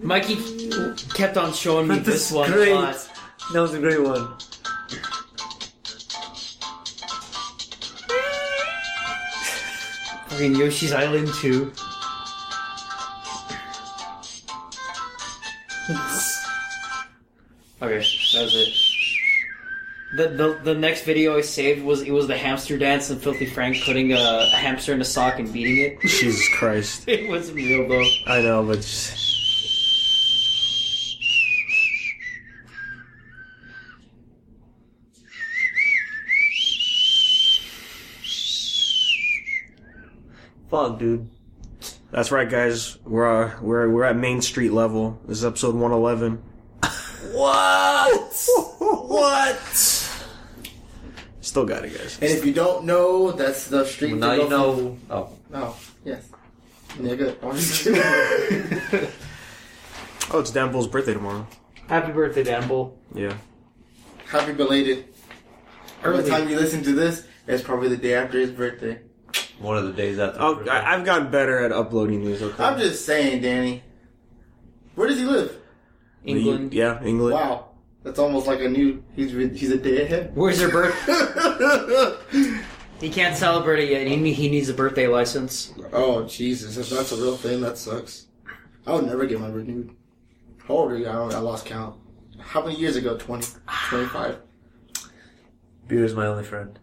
Mikey kept on showing me this one. Great. That was a great one. Fucking Yoshi's Island 2. Okay, that was it. The next video I saved was the hamster dance and Filthy Frank putting a hamster in a sock and beating it. Jesus Christ. It wasn't real though. I know, but just... Fuck, dude. That's right, guys. We're at Main Street level. This is episode 111. What? What? Still got it, guys. And if you don't know, that's the street. Well, now you know. Oh. Oh, yes. Nigga. I'm just kidding. Oh, it's Dan Bull's birthday tomorrow. Happy birthday, Dan Bull. Yeah. Happy belated. By Early. the time you listen to this, it's probably the day after his birthday. One of the days after. Oh, I've gotten better at uploading these, okay? I'm just saying, Danny. Where does he live? England. Yeah, England. Wow. That's almost like a new... He's a day ahead. Where's your birthday? He can't celebrate it yet. He needs a birthday license. Oh, Jesus. If that's a real thing, that sucks. I would never get my renewed. How old are you? I lost count. How many years ago? 20? 25? Beer is my only friend.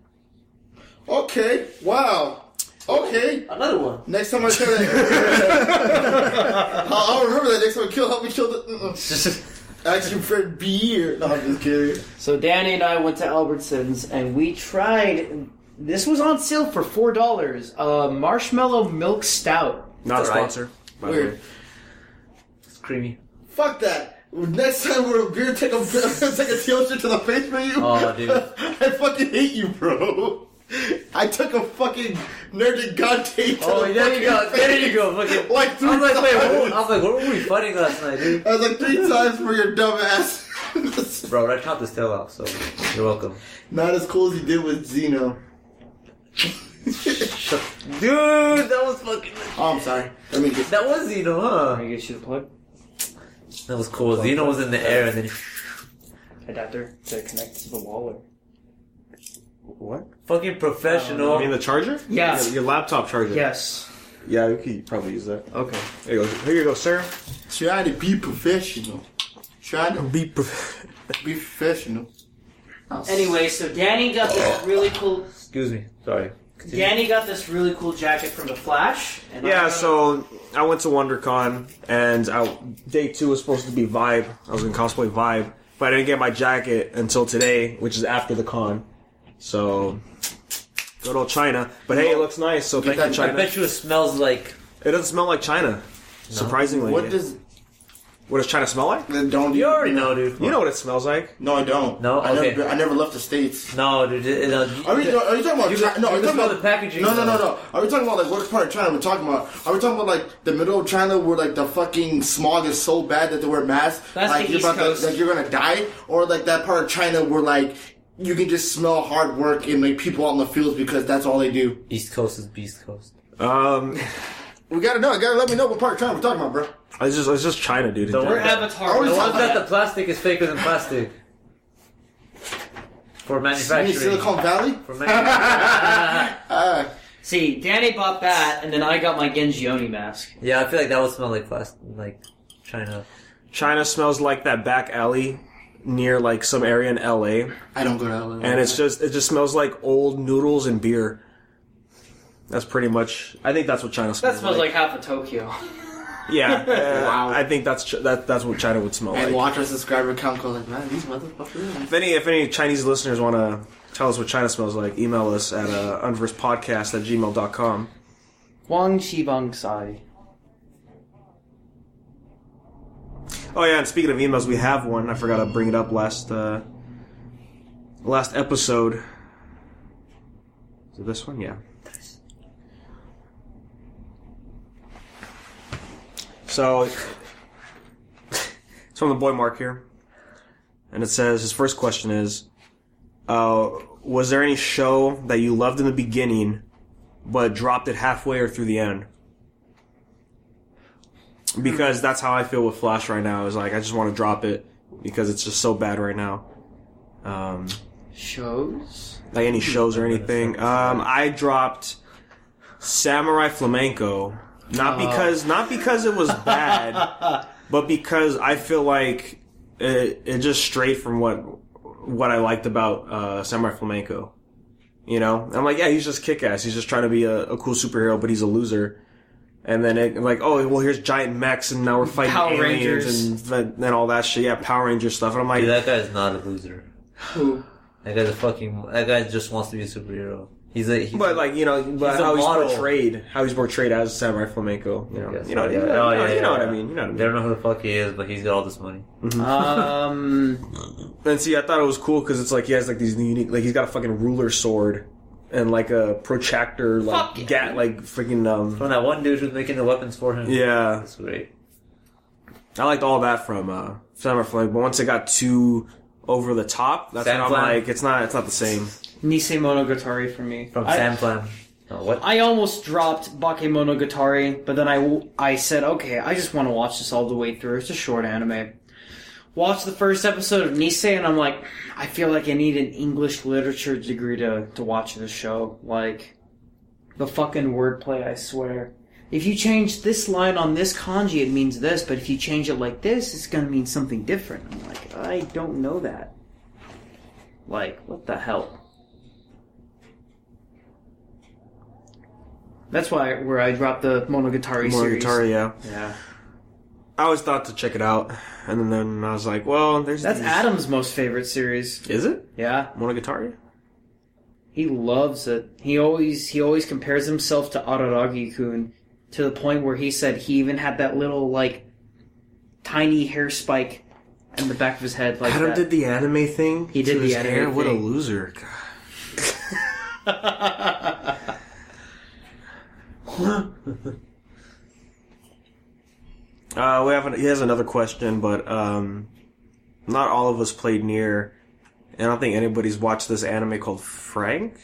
Okay. Wow. Okay. Another one. Next time I kill that... I'll remember that next time I help me kill the... Ask your friend beer. No, I'm just kidding. So Danny and I went to Albertsons and we tried... This was on sale for $4. Marshmallow Milk Stout. Not a It's alright. sponsor. By the way. Weird. It's creamy. Fuck that. Next time we're a beer, take a t-shirt to the face for you. Oh, dude. I fucking hate you, bro. I took a fucking nerded Gante. Oh, there you go. There you go. Fucking. Like 3 I'm like, wait, times. what were we fighting last night, dude? I was like 3 times for your dumb ass. Bro, I chopped his tail off, so you're welcome. Not as cool as you did with Zeno. Dude, that was fucking. Oh, I'm sorry. Let me get. That was Zeno, huh? Can I get you the plug? That was cool. Zeno was in the air and then. Adapter to connect to the wall. Or... What? Fucking professional. You mean the charger? Yeah. Your laptop charger. Yes. Yeah, you could probably use that. Okay. Here you go, sir. Trying to be professional. Trying to Be be professional. Anyway, so Danny got this really cool... Excuse me. Sorry. Continue. Danny got this really cool jacket from The Flash. And Yeah, so I went to WonderCon, and day 2 was supposed to be Vibe. I was in cosplay Vibe, but I didn't get my jacket until today, which is after the con. So, good old China. But hey, it looks nice, so thank you, I China. bet you it smells like. It doesn't smell like China, surprisingly. What does... What does China smell like? Don't You already know, dude. You know what it smells like. No, I don't. No? Okay. I never left the States. No, dude. Are you talking about China? No, are you talking smell about the packaging. No. Are we talking about like what part of China we're talking about? Are we talking about like the middle of China where like the fucking smog is so bad that they wear masks? That's like the you're East about Coast. to, like you're gonna die, or like that part of China where like you can just smell hard work and like people out in the fields because that's all they do. East Coast is Beast Coast. We gotta know. You gotta let me know what part of China we're talking about, bro. It's just China, dude. Don't We're worry. Avatar. Are we The talking ones that about the plastic is faker than plastic. For you mean manufacturing. Silicon Valley? For manufacturing. See, Danny bought that, and then I got my Genjioni mask. Yeah, I feel like that would smell like plastic, like China. China smells like that back alley near like some area in LA, I don't go to LA. and it just smells like old noodles and beer. That's pretty much. I think that's what China smells That smells like half of Tokyo. Yeah, Wow. I think that's what China would smell and like. watch our subscriber count go like, man, these motherfuckers. If any Chinese listeners want to tell us what China smells like, email us at unversedpodcast@gmail.com. Wang Shi Bang Sai. Oh yeah, and speaking of emails, we have one. I forgot to bring it up last episode. Is it this one? Yeah. So, it's from the boy Mark here. And it says, his first question is, was there any show that you loved in the beginning, but dropped it halfway or through the end? because that's how I feel with Flash right now. Is like I just want to drop it because it's just so bad right now. Shows? Like any shows or anything. I dropped Samurai Flamenco, not because it was bad, but because I feel like it just strayed from what I liked about Samurai Flamenco. You know, I'm like, yeah, he's just kick-ass. He's just trying to be a cool superhero, but he's a loser. And then here's giant mechs, and now we're fighting Power aliens and all that shit. Yeah, Power Ranger stuff. And I'm like, Dude, that guy's not a loser. Who? That guy just wants to be a superhero. but how he's portrayed as Samurai Flamenco. You know what I mean. They don't know who the fuck he is, but he's got all this money. And see, I thought it was cool because it's like he has like these unique, like he's got a fucking ruler sword and like a protractor, like freaking From that one dude who's making the weapons for him. Yeah, That's great. I liked all that from Samurai Flamenco, but once it got too over the top, that's when I'm like, it's not the same. Nisei Monogatari for me. From Sam Flam. Oh, what? I almost dropped Bakemonogatari, but then I said, okay, I just want to watch this all the way through. It's a short anime. Watched the first episode of Nisei, and I'm like, I feel like I need an English literature degree to watch this show. Like, the fucking wordplay, I swear. If you change this line on this kanji, it means this, but if you change it like this, it's gonna mean something different. I'm like, I don't know that. Like, what the hell? That's where I dropped the Monogatari series. Monogatari, yeah. Yeah. I always thought to check it out, and then I was like, well, That's Adam's most favorite series. Is it? Yeah. Monogatari? He loves it. He always compares himself to Araragi-kun to the point where he said he even had that little, like, tiny hair spike in the back of his head. Like Adam that. did the anime thing? He did the anime hair? thing. What a loser. He has another question, but not all of us played Nier, and I don't think anybody's watched this anime called Frank.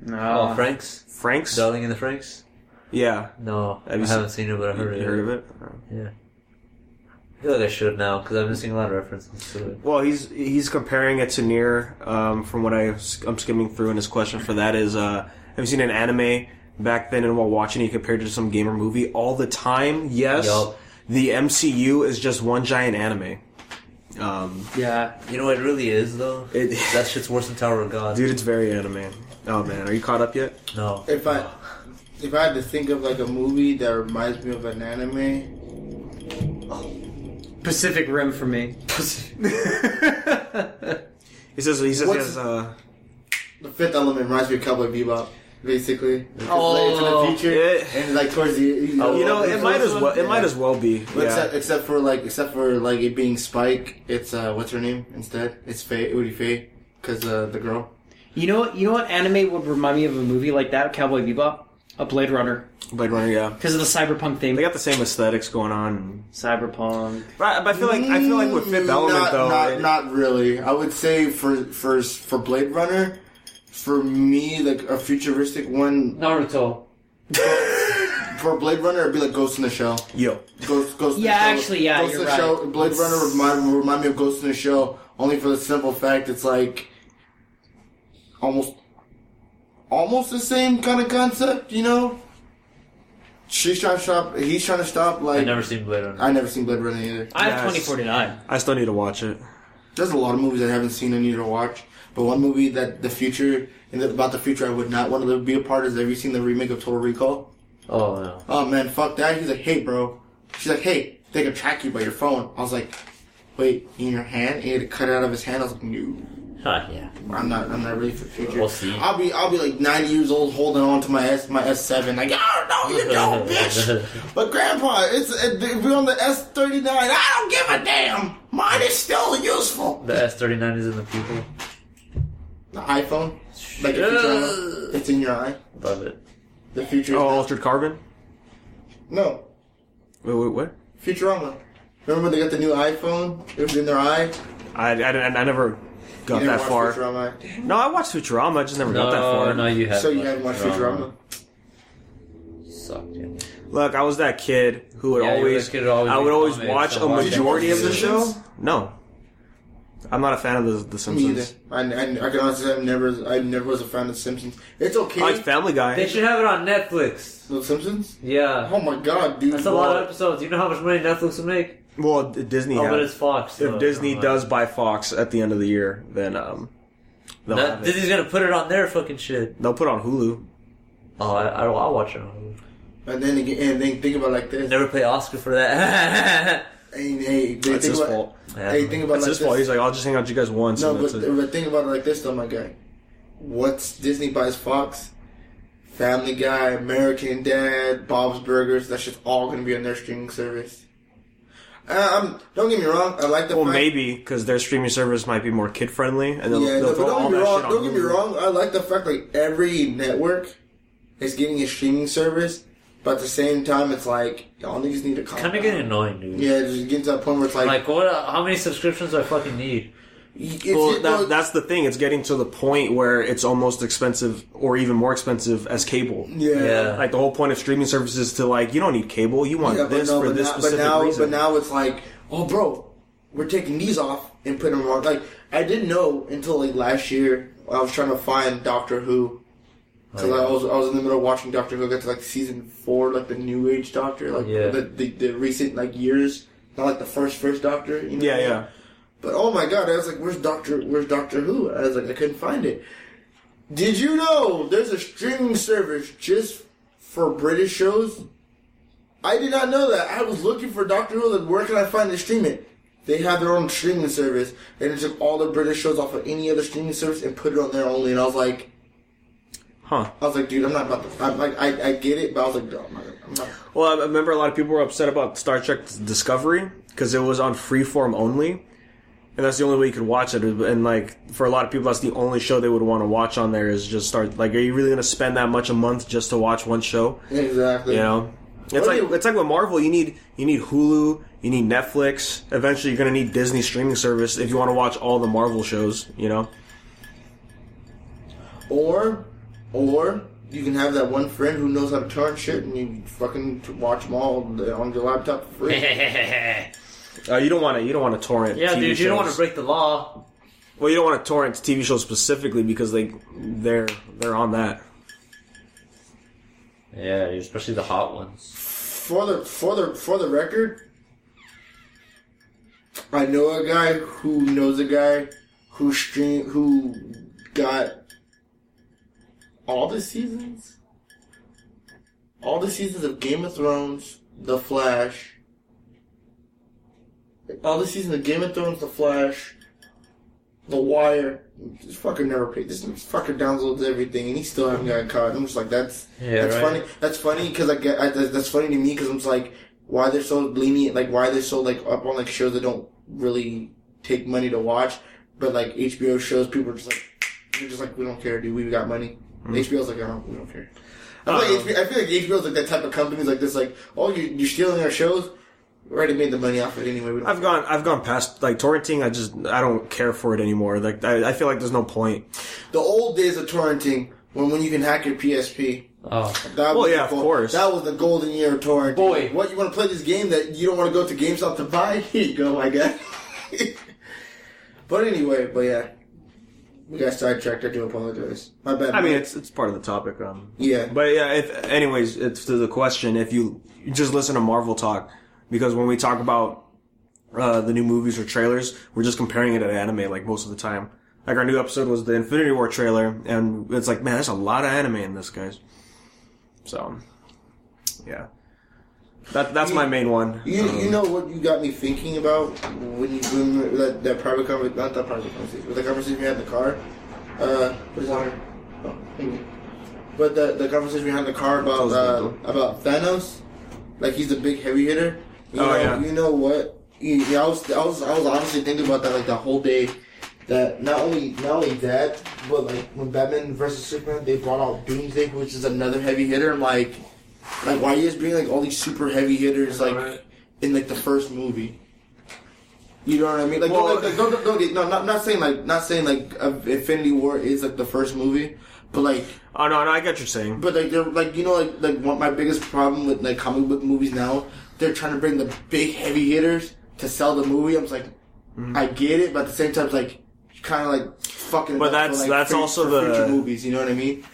No. Oh, Frank's? Darling in the Franks? Yeah. No, I haven't seen it, but I heard it. You heard of it? Yeah. I feel like I should now, because I've been seeing a lot of references to it. Well, he's comparing it to Nier. From what I'm skimming through, and his question for that is, have you seen an anime back then, and while watching it, compared it to some game or movie all the time? Yes. Yup. The MCU is just one giant anime. Yeah. You know what it really is, though? That shit's worse than Tower of God. Dude, it's very anime. Oh, man. Are you caught up yet? No. If I had to think of like a movie that reminds me of an anime, Pacific Rim for me. He says he has The Fifth Element reminds me of Cowboy Bebop. Basically, it's Oh. in the future, and like towards the it might as well. It might as well be. Yeah. Except for it being Spike, it's what's her name instead? It's Faye. It would be Faye because the girl. You know what anime would remind me of a movie like that? Cowboy Bebop? A Blade Runner. Blade Runner, yeah. Because of the cyberpunk theme. They got the same aesthetics going on. Cyberpunk. But I feel like with Fifth Element though, not really. I would say for Blade Runner, for me like a futuristic one. Naruto. For Blade Runner, it'd be like Ghost in the Shell. Yo. Ghost Yeah, in the Shell. actually, yeah, Ghost you're in the right. Shell. Blade Runner would remind me of Ghost in the Shell, only for the simple fact it's like almost the same kind of concept, you know? She's trying to stop. He's trying to stop. Like I've never seen Blade Runner. I never seen Blade Runner either. I have 2049. I still need to watch it. There's a lot of movies I haven't seen and need to watch. But one movie that about the future I would not want to be a part is, have you seen the remake of Total Recall? Oh, no. Oh man, fuck that. He's like, hey bro. She's like, hey, they can track you by your phone. I was like, wait, in your hand? He had to cut it out of his hand. I was like, no. Yeah. I'm not ready for the future. We'll see. I'll be like 90 years old holding on to my S7 like, oh no you don't, bitch. But grandpa, we're on the S39. I don't give a damn. Mine is still useful. The S39 is in the pupil. The iPhone, like the Futurama, it's in your eye. Love it. The future. Oh, Altered Carbon? No, Wait, what? Futurama. Remember when they got the new iPhone? It was in their eye. I never got You that never far. watched Futurama. No, I watched Futurama. I just never got that far. No, you haven't. So you haven't watched Futurama? Sucked, yeah. Look, I was that kid who would Yeah, you were always. the kid who always I would read always comics watch and a watch majority of the Simpsons? show. No, I'm not a fan of the Me either. Simpsons. I can honestly say I never was a fan of The Simpsons. It's okay. I like Family Guy. They should have it on Netflix. The Simpsons? Yeah. Oh my god, dude. That's a lot of episodes. You know how much money Netflix would make? Well, Disney. Oh, has. but it's Fox. If so Disney never mind. does buy Fox at the end of the year, then they'll have it. Disney's gonna put it on their fucking shit. They'll put it on Hulu. Oh, I'll watch it on Hulu. And then again, think about it like this. Never pay Oscar for that. Hey, That's his fault. Hey, think about It's it like his fault. this. He's like, I'll just hang out with you guys once. No, and that's it. but think about it like this, though, my guy. Once Disney buys Fox, Family Guy, American Dad, Bob's Burgers, that's just all going to be on their streaming service. Don't get me wrong, I like the Well, fact... maybe because their streaming service might be more kid friendly, and they'll, Yeah, they'll no, but throw all that shit on don't get me Hulu. wrong, I like the fact like every network is getting a streaming service, but at the same time, it's like, y'all niggas need to calm Kind of down. getting annoying, dude. Yeah, just getting to that point where it's like... Like, what? How many subscriptions do I fucking need? That's the thing. It's getting to the point where it's almost expensive, or even more expensive as cable. Yeah. Like the whole point of streaming services is to like, you don't need cable. You want this for this specific reason. But now it's like, oh, bro, we're taking these off and putting them on. Like, I didn't know until like last year. I was trying to find Doctor Who. Because I was in the middle of watching Doctor Who. I got to like season 4, like the New Age Doctor, like the recent like years, not like the first Doctor. You know? Yeah. But oh my god, I was like, where's Doctor Who? I was like, I couldn't find it. Did you know there's a streaming service just for British shows? I did not know that. I was looking for Doctor Who, like, where can I find to stream it? They have their own streaming service, and it took all the British shows off of any other streaming service and put it on there only, and I was like, dude, I'm not about to, I'm like, I get it, but I was like, no, I'm not. Well, I remember a lot of people were upset about Star Trek Discovery because it was on freeform only. And that's the only way you could watch it. And, like, for a lot of people, that's the only show they would want to watch on there is just start... Like, are you really going to spend that much a month just to watch one show? Exactly. You know? It's like with Marvel, you need Hulu, you need Netflix. Eventually, you're going to need Disney streaming service if you want to watch all the Marvel shows, you know? Or you can have that one friend who knows how to torrent shit and you fucking watch them all on your laptop for free. You don't want to torrent. Yeah, TV dude, shows. you don't want to break the law. Well, you don't want to torrent TV shows specifically because they're on that. Yeah, especially the hot ones. For the record, I know a guy who knows a guy who got all the seasons of Game of Thrones, The Flash. All the seasons of Game of Thrones, The Flash, The Wire. Just fucking never paid. This fucking downloads everything, and he still haven't got caught. I'm just like, that's funny. That's funny because that's funny to me because I'm just like, why they're so lenient, like why they're so like up on like shows that don't really take money to watch, but like HBO shows, people are just like, they're just like, we don't care, dude. We got money. HBO's like, we don't care. I feel like HBO's like that type of company, like this, like, oh, you're stealing our shows. We already made the money off it anyway. I've gone past like torrenting. I don't care for it anymore. Like I feel like there's no point. The old days of torrenting when you can hack your PSP. Oh, of course. That was the golden year of torrenting. Boy, what, you want to play this game that you don't want to go to GameStop to buy? Here you go, my guy. But anyway, yeah. We got sidetracked. I do apologize. My bad. I mean, it's part of the topic. Yeah. But yeah, anyways, it's to the question. If you just listen to Marvel talk, because when we talk about the new movies or trailers, we're just comparing it to anime like most of the time. Like our new episode was the Infinity War trailer, and it's like, man, there's a lot of anime in this, guys. So, yeah. That's my main one. You know what you got me thinking about when that private conversation, not that private conversation, but the conversation we had in the car. What is that? Oh, anyway. But the conversation we had in the car about Thanos, like he's a big heavy hitter. You know what? I was honestly thinking about that like the whole day. That not only that, but like when Batman vs Superman, they brought out Doomsday, which is another heavy hitter. I'm like why are you guys bring like all these super heavy hitters like in like the first movie? You know what I mean? Like, not saying like Infinity War is like the first movie, But like, oh no, I get what you're saying. but like they're like what my biggest problem with like comic book movies now, they're trying to bring the big heavy hitters to sell the movie. I'm just like, I get it, but at the same time, it's like kind of like fucking. But that's also the future movies. You know what I mean?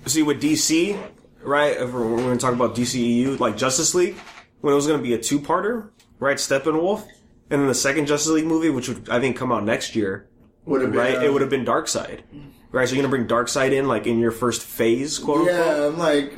See, with DC, right? If we're going to talk about DCEU, like Justice League, when it was going to be a two-parter, right? Steppenwolf, and then the second Justice League movie, which would I think come out next year, Would have been, right? It would have been Darkseid, right? So you're going to bring Darkseid in, like in your first phase, quote unquote. Yeah, I'm like,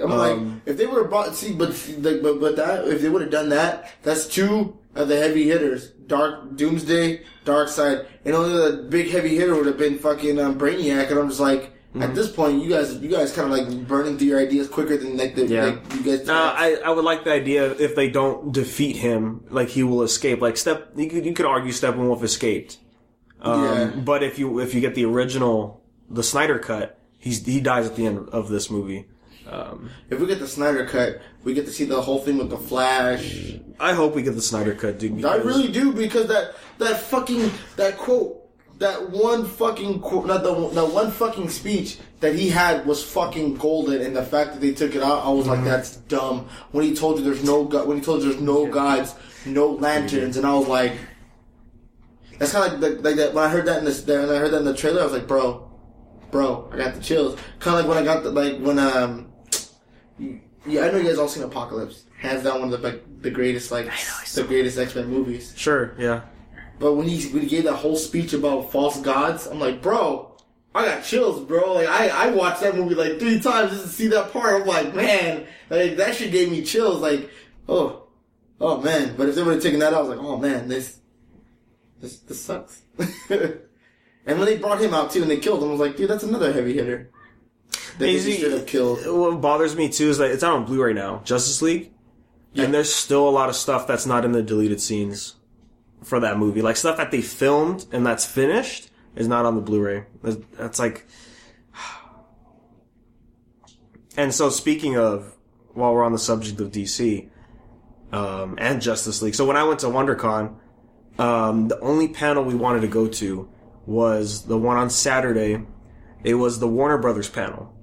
if they would have brought, but that if they would have done that, that's two of the heavy hitters, Doomsday, Darkseid, and only the big heavy hitter would have been fucking Brainiac, and I'm just like. At this point, you guys kind of like burning through your ideas quicker than like you guys. I would like the idea if they don't defeat him, like he will escape. Like you could argue Steppenwolf escaped. But if you get the original, the Snyder cut, he dies at the end of this movie. If we get the Snyder cut, we get to see the whole thing with the Flash. I hope we get the Snyder cut, dude. I really do, because that quote. That one fucking that one fucking speech that he had was fucking golden, and the fact that they took it out, I was like, that's dumb. When he told you there's no gods, no lanterns, and I was like, that's kind of like that. When I heard that in the trailer, I was like, bro, I got the chills. Kind of like when I got I know you guys all seen Apocalypse, hands down one of the greatest the greatest X-Men movies. Sure, yeah. But when he gave that whole speech about false gods, I'm like, bro, I got chills, bro. Like, I watched that movie like 3 times just to see that part. I'm like, man, like, that shit gave me chills. Like, oh man. But if they would have taken that out, I was like, oh man, this sucks. And when they brought him out too and they killed him, I was like, dude, that's another heavy hitter. They should have killed. What bothers me too is that it's out on Blu-ray now, Justice League, and there's still a lot of stuff that's not in the deleted scenes for that movie. Like, stuff that they filmed and that's finished is not on the Blu-ray. That's like... And so, speaking of, while we're on the subject of DC, and Justice League, so when I went to WonderCon, the only panel we wanted to go to was the one on Saturday. It was the Warner Brothers panel.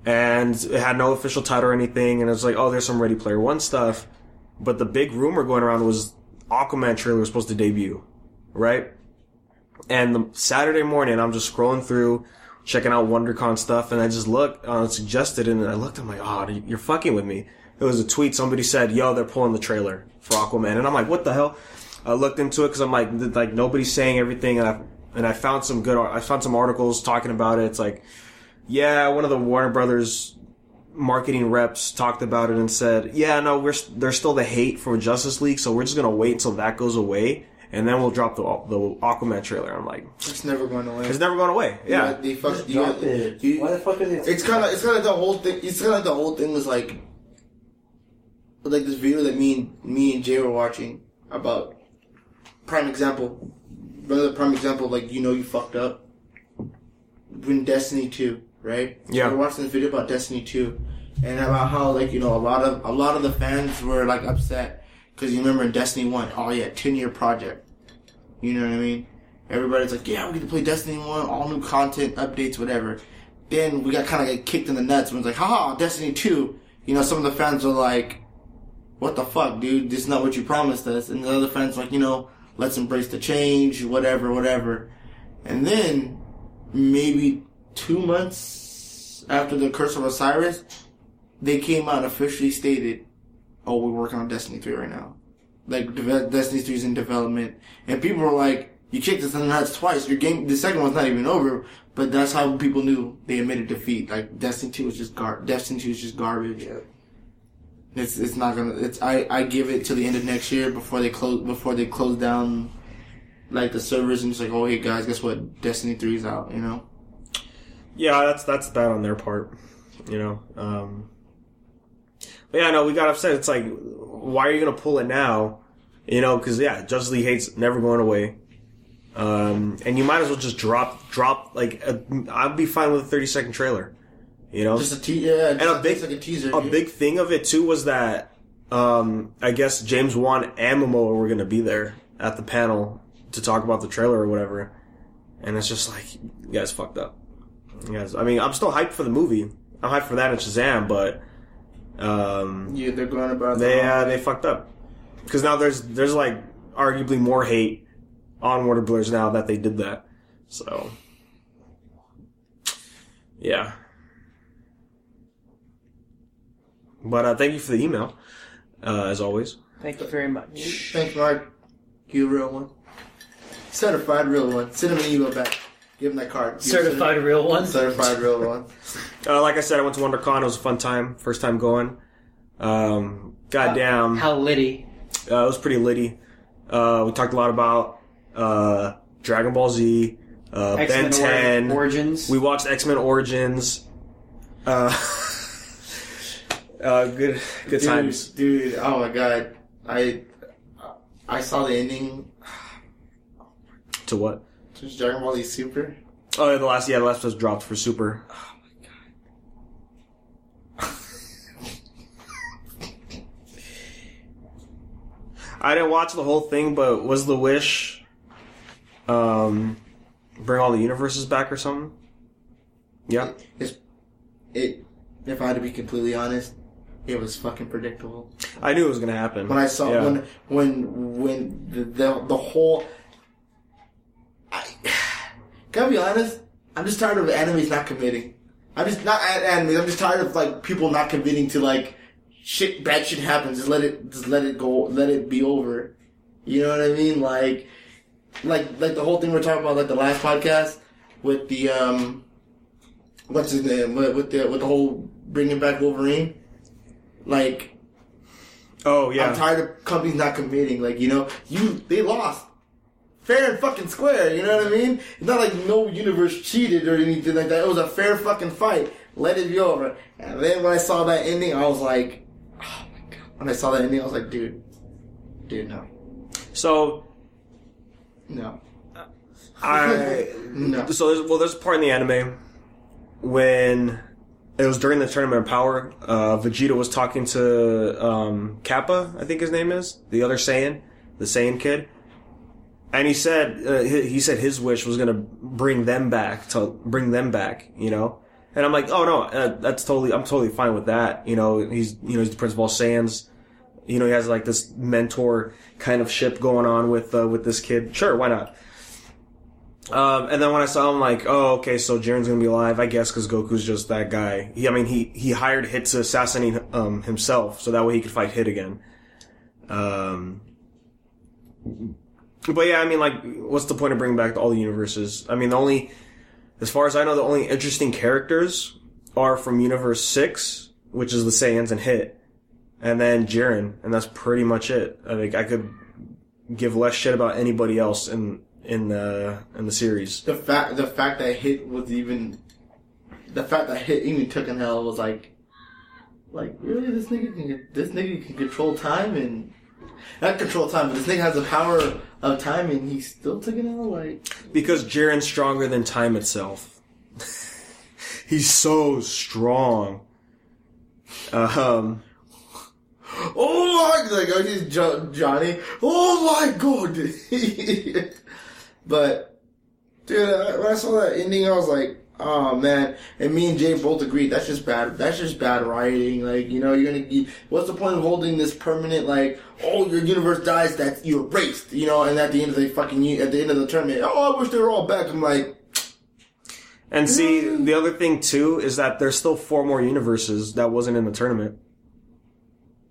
And it had no official title or anything, and it was like, oh, there's some Ready Player One stuff. But the big rumor going around was Aquaman trailer was supposed to debut, right? And the Saturday morning, I'm just scrolling through, checking out WonderCon stuff, and I just looked, suggested, and I looked, I'm like, oh, you're fucking with me. It was a tweet, somebody said, yo, they're pulling the trailer for Aquaman, and I'm like, what the hell? I looked into it, because I'm like, nobody's saying everything, and I found some articles talking about it. It's like, yeah, one of the Warner Brothers marketing reps talked about it and said, yeah, no, there's still the hate for Justice League, so we're just gonna wait until that goes away, and then we'll drop the Aquaman trailer. I'm like, it's never going away. It's never going away. Yeah. Why the fuck are they? It's kind of like the whole thing. It's kind of like the whole thing was like this video that me and Jay were watching about prime example. Another prime example, like, you fucked up when Destiny 2. Right? Yeah. We were watching this video about Destiny 2, and about how, like, a lot of the fans were like upset because you remember in Destiny 1, oh yeah, 10-year project. You know what I mean? Everybody's like, yeah, we get to play Destiny 1, all new content, updates, whatever. Then we got kind of like kicked in the nuts when it's like, haha, Destiny 2. Some of the fans were like, what the fuck, dude? This is not what you promised us. And the other fans were like, let's embrace the change, whatever. And then maybe 2 months after the Curse of Osiris, they came out and officially stated, oh, we're working on Destiny 3 right now. Like, Destiny 3 is in development. And people were like, you kicked us in the nuts twice. Your game, the second one's not even over. But that's how people knew they admitted defeat. Like, Destiny 2 was just Destiny 2 is just garbage. Yeah. It's not gonna, I give it to the end of next year before they close down, like, the servers, and it's like, oh, hey guys, guess what? Destiny 3 is out, Yeah, that's bad on their part, But yeah, no, we got upset. It's like, why are you gonna pull it now? Because Justice League hate's never going away. And you might as well just drop I'd be fine with a 30-second trailer, Just a teaser. And a big thing of it too was that, I guess James Wan and Momoa were gonna be there at the panel to talk about the trailer or whatever. And it's just like, you guys fucked up. Yes, I mean, I'm still hyped for the movie. I'm hyped for that and Shazam, but Yeah, they're going about they fucked up because now there's like arguably more hate on Warner Brothers now that they did that. So yeah, but thank you for the email, as always. Thank you very much. Thanks, Mark. You a real one. Certified real one. Send him an email back. Give him that card. Certified real one. Certified real one. Like I said, I went to WonderCon. It was a fun time. First time going. Goddamn. How litty. It was pretty litty. We talked a lot about Dragon Ball Z, Ben 10. Origins. We watched X-Men Origins. Good times. Dude, oh my god. I saw the ending. To what? Just Dragon Ball Z Super. Oh, yeah, the last episode dropped for Super. Oh my god. I didn't watch the whole thing, but was the wish bring all the universes back or something? Yeah. If I had to be completely honest, it was fucking predictable. I knew it was gonna happen. When I saw when the whole, gotta be honest, I'm just tired of animes not committing. I'm just not at animes. I'm just tired of like people not committing to like bad shit happens. Just let it go. Let it be over. You know what I mean? Like the whole thing we're talking about, like the last podcast with the what's his name? With the whole bringing back Wolverine. Like, oh yeah, I'm tired of companies not committing. Like, you know, they lost fair and fucking square. You know what I mean? It's not like no universe cheated or anything like that. It was a fair fucking fight. Let it be over. And then when I saw that ending, I was like, oh my god. When I saw that ending, I was like, dude, no. So No. No. So there's a part in the anime when it was during the Tournament of Power. Vegeta was talking to Kappa, I think his name is, the other Saiyan, the Saiyan kid, and he said his wish was gonna bring them back, you know. And I'm like, oh no, I'm totally fine with that. You know, he's the principal of Saiyans. You know, he has like this mentor kind of ship going on with this kid. Sure, why not? And then when I saw him, like, oh, okay, so Jiren's gonna be alive, I guess, because Goku's just that guy. He hired Hit to assassinate himself, so that way he could fight Hit again. But yeah, I mean, like, what's the point of bringing back all the universes? I mean, as far as I know, the only interesting characters are from Universe 6, which is the Saiyans and Hit, and then Jiren, and that's pretty much it. I think I could give less shit about anybody else in the series. The fact that Hit even took an L was like really, this nigga can control time, and not control time, but this nigga has the power of time, and he still took an L, like, because Jiren's stronger than time itself. He's so strong. Oh my god, he's Johnny. Oh my god. But, dude, when I saw that ending, I was like, oh man. And me and Jay both agreed, that's just bad writing. Like, you know, what's the point of holding this permanent, like, oh, your universe dies, that you're erased, you know, and at the end of the tournament, oh, I wish they were all back. I'm like, and see, the other thing too is that there's still 4 more universes that wasn't in the tournament.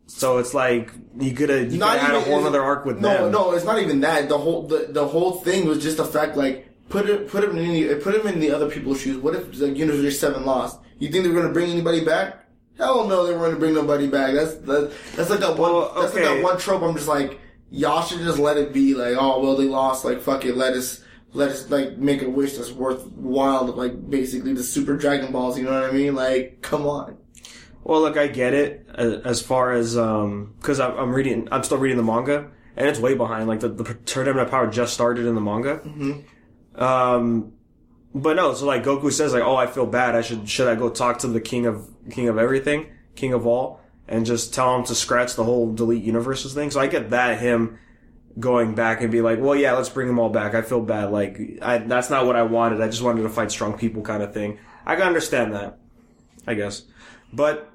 So it's like you could have had a whole other arc with them. No, it's not even that. The whole thing was just the fact, like, put him in the other people's shoes. What if like Universe 7 lost? You think they were going to bring anybody back? Hell no, they weren't going to bring nobody back. That's like that one. Okay. That's like that one trope. I'm just like, y'all should just let it be. Like, oh well, they lost. Like, fuck it. Let us like make a wish that's worthwhile. Like, basically the Super Dragon Balls. You know what I mean? Like, come on. Well, look, I get it as far as because I'm still reading the manga, and it's way behind. Like the Tournament of Power just started in the manga. Mm-hmm. But no, so like Goku says, like, oh, I feel bad. Should I go talk to the king of everything, king of all, and just tell him to scratch the whole delete universes thing? So I get that, him going back and be like, well, yeah, let's bring them all back. I feel bad. Like, that's not what I wanted. I just wanted to fight strong people, kind of thing. I can understand that, I guess. But,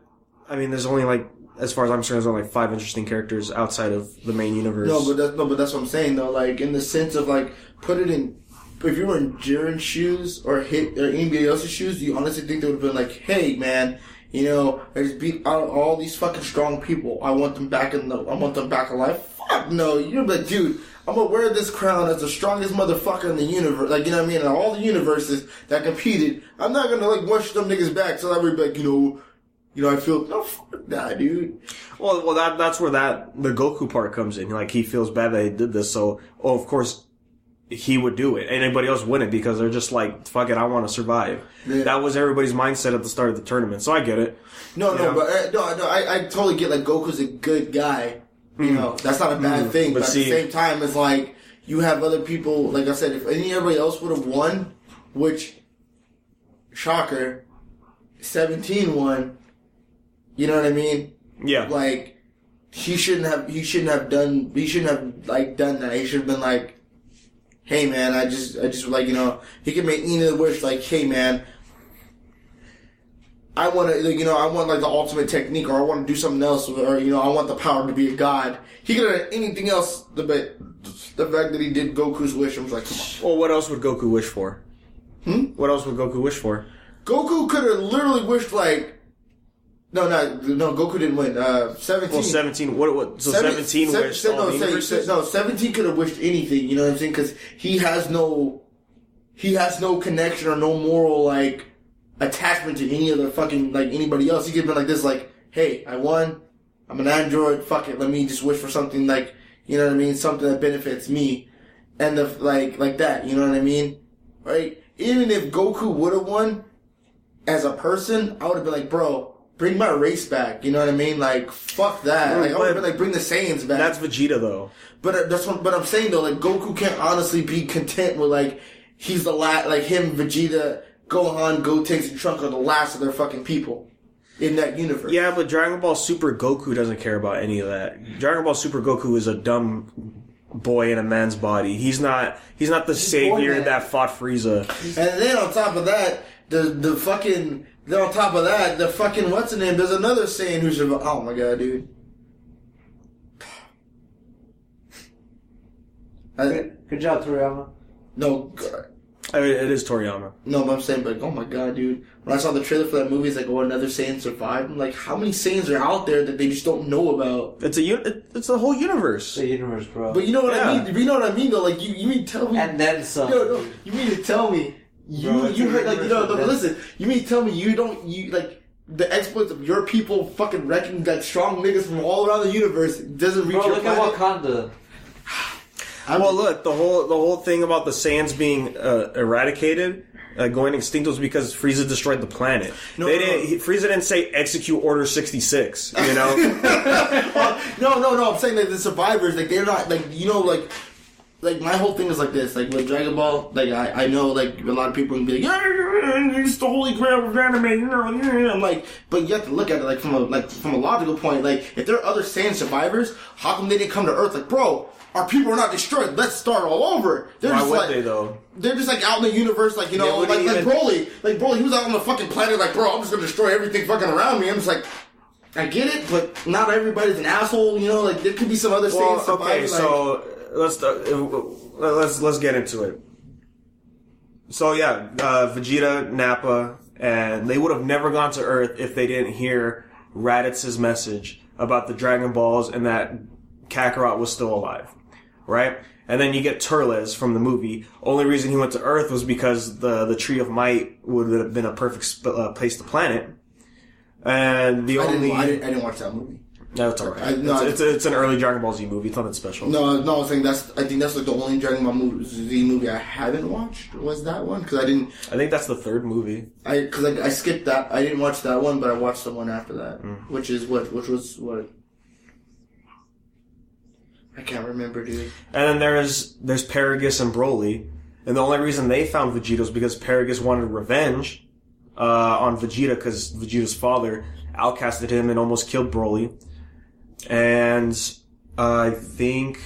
I mean, there's only like, as far as I'm concerned, there's only like 5 interesting characters outside of the main universe. No, but that's what I'm saying though. Like in the sense of like, put it in. If you were in Jiren's shoes or anybody else's shoes, do you honestly think they would have been like, "Hey, man, you know, I just beat out all these fucking strong people. I want them back alive." Fuck no. You're like, dude, I'm gonna wear this crown as the strongest motherfucker in the universe. Like, you know what I mean? In all the universes that competed, I'm not gonna like wish them niggas back. So I would be like, you know, I feel no fuck that, dude. Well, that's where the Goku part comes in. Like, he feels bad that he did this, so of course he would do it. Anybody else wouldn't, because they're just like, fuck it, I want to survive. Yeah. That was everybody's mindset at the start of the tournament, so I get it. I totally get, like, Goku's a good guy. You know, that's not a bad thing, but at the same time, it's like, you have other people, like I said, if anybody else would have won, which, shocker, 17 won, you know what I mean? Yeah. Like, he shouldn't have done that. He should have been like, hey man, I just like, you know, he could make Ina wish like, hey man, I want to, like, you know, I want like the ultimate technique, or I want to do something else, or, you know, I want the power to be a god. He could have done anything else, but the fact that he did Goku's wish, I was like, come on. Well, what else would Goku wish for? What else would Goku wish for? Goku could have literally wished like, no, Goku didn't win. 17. Well, 17. What? So 17 wished all the universes? 17 could have wished anything. You know what I'm saying? Because he has no connection or no moral like attachment to any other fucking like anybody else. He could have been like this, like, hey, I won. I'm an android. Fuck it. Let me just wish for something like, you know what I mean? Something that benefits me, and like that. You know what I mean? Right? Even if Goku would have won as a person, I would have been like, bro, bring my race back, you know what I mean? Like, fuck that. Like, I would have been like, bring the Saiyans back. That's Vegeta, though. But but I'm saying, though, like, Goku can't honestly be content with, like, he's the like, him, Vegeta, Gohan, Gotenks, and Trunks are the last of their fucking people in that universe. Yeah, but Dragon Ball Super Goku doesn't care about any of that. Dragon Ball Super Goku is a dumb boy in a man's body. He's not the savior that fought Frieza. And then on top of that, the fucking... Then on top of that, the fucking, what's the name? There's another Saiyan who's, oh my god, dude. Good job, Toriyama. No, I mean, it is Toriyama. No, but I'm saying, but oh my god, dude. When I saw the trailer for that movie, it's like, oh, another Saiyan survived. I'm like, how many Saiyans are out there that they just don't know about? It's a whole universe. It's a universe, bro. But you know what I mean? You know what I mean, though? Like, you mean tell me. And then some. No, you mean to tell me. You heard, like, you know, but listen, you mean to tell me like, the exploits of your people fucking wrecking, like, strong niggas from all around the universe doesn't reach your planet? Look at Wakanda. Well, look, the whole thing about the Saiyans being eradicated, going extinct, was because Frieza destroyed the planet. Frieza didn't say execute Order 66, you know? No, I'm saying that the survivors, like, they're not, like, you know, like, my whole thing is like this, like, with Dragon Ball, like, I know, like, a lot of people can be like, yeah, it's the holy grail of anime, you know, I'm like, but you have to look at it, like, from a logical point, like, if there are other Saiyan survivors, how come they didn't come to Earth? Like, bro, our people are not destroyed, let's start all over. Why would they, though? They're just, like, out in the universe, like, you know, like Broly, he was out on the fucking planet, like, bro, I'm just gonna destroy everything fucking around me. I'm just like, I get it, but not everybody's an asshole, you know, like, there could be some other Saiyan survivors. Okay, so... Let's get into it. So yeah, Vegeta, Nappa, and they would have never gone to Earth if they didn't hear Raditz's message about the Dragon Balls and that Kakarot was still alive, right? And then you get Turles from the movie. Only reason he went to Earth was because the Tree of Might would have been a perfect place to plant it. And I didn't watch that movie. No, it's alright. It's an early Dragon Ball Z movie. It's nothing special. No, I was saying I think that's like the only Dragon Ball Z movie I haven't watched. Was that one? Because I didn't. I think that's the third movie. Because I skipped that. I didn't watch that one, but I watched the one after that, which was what? I can't remember, dude. And then there's Paragus and Broly, and the only reason they found Vegeta was because Paragus wanted revenge on Vegeta because Vegeta's father outcasted him and almost killed Broly. And I think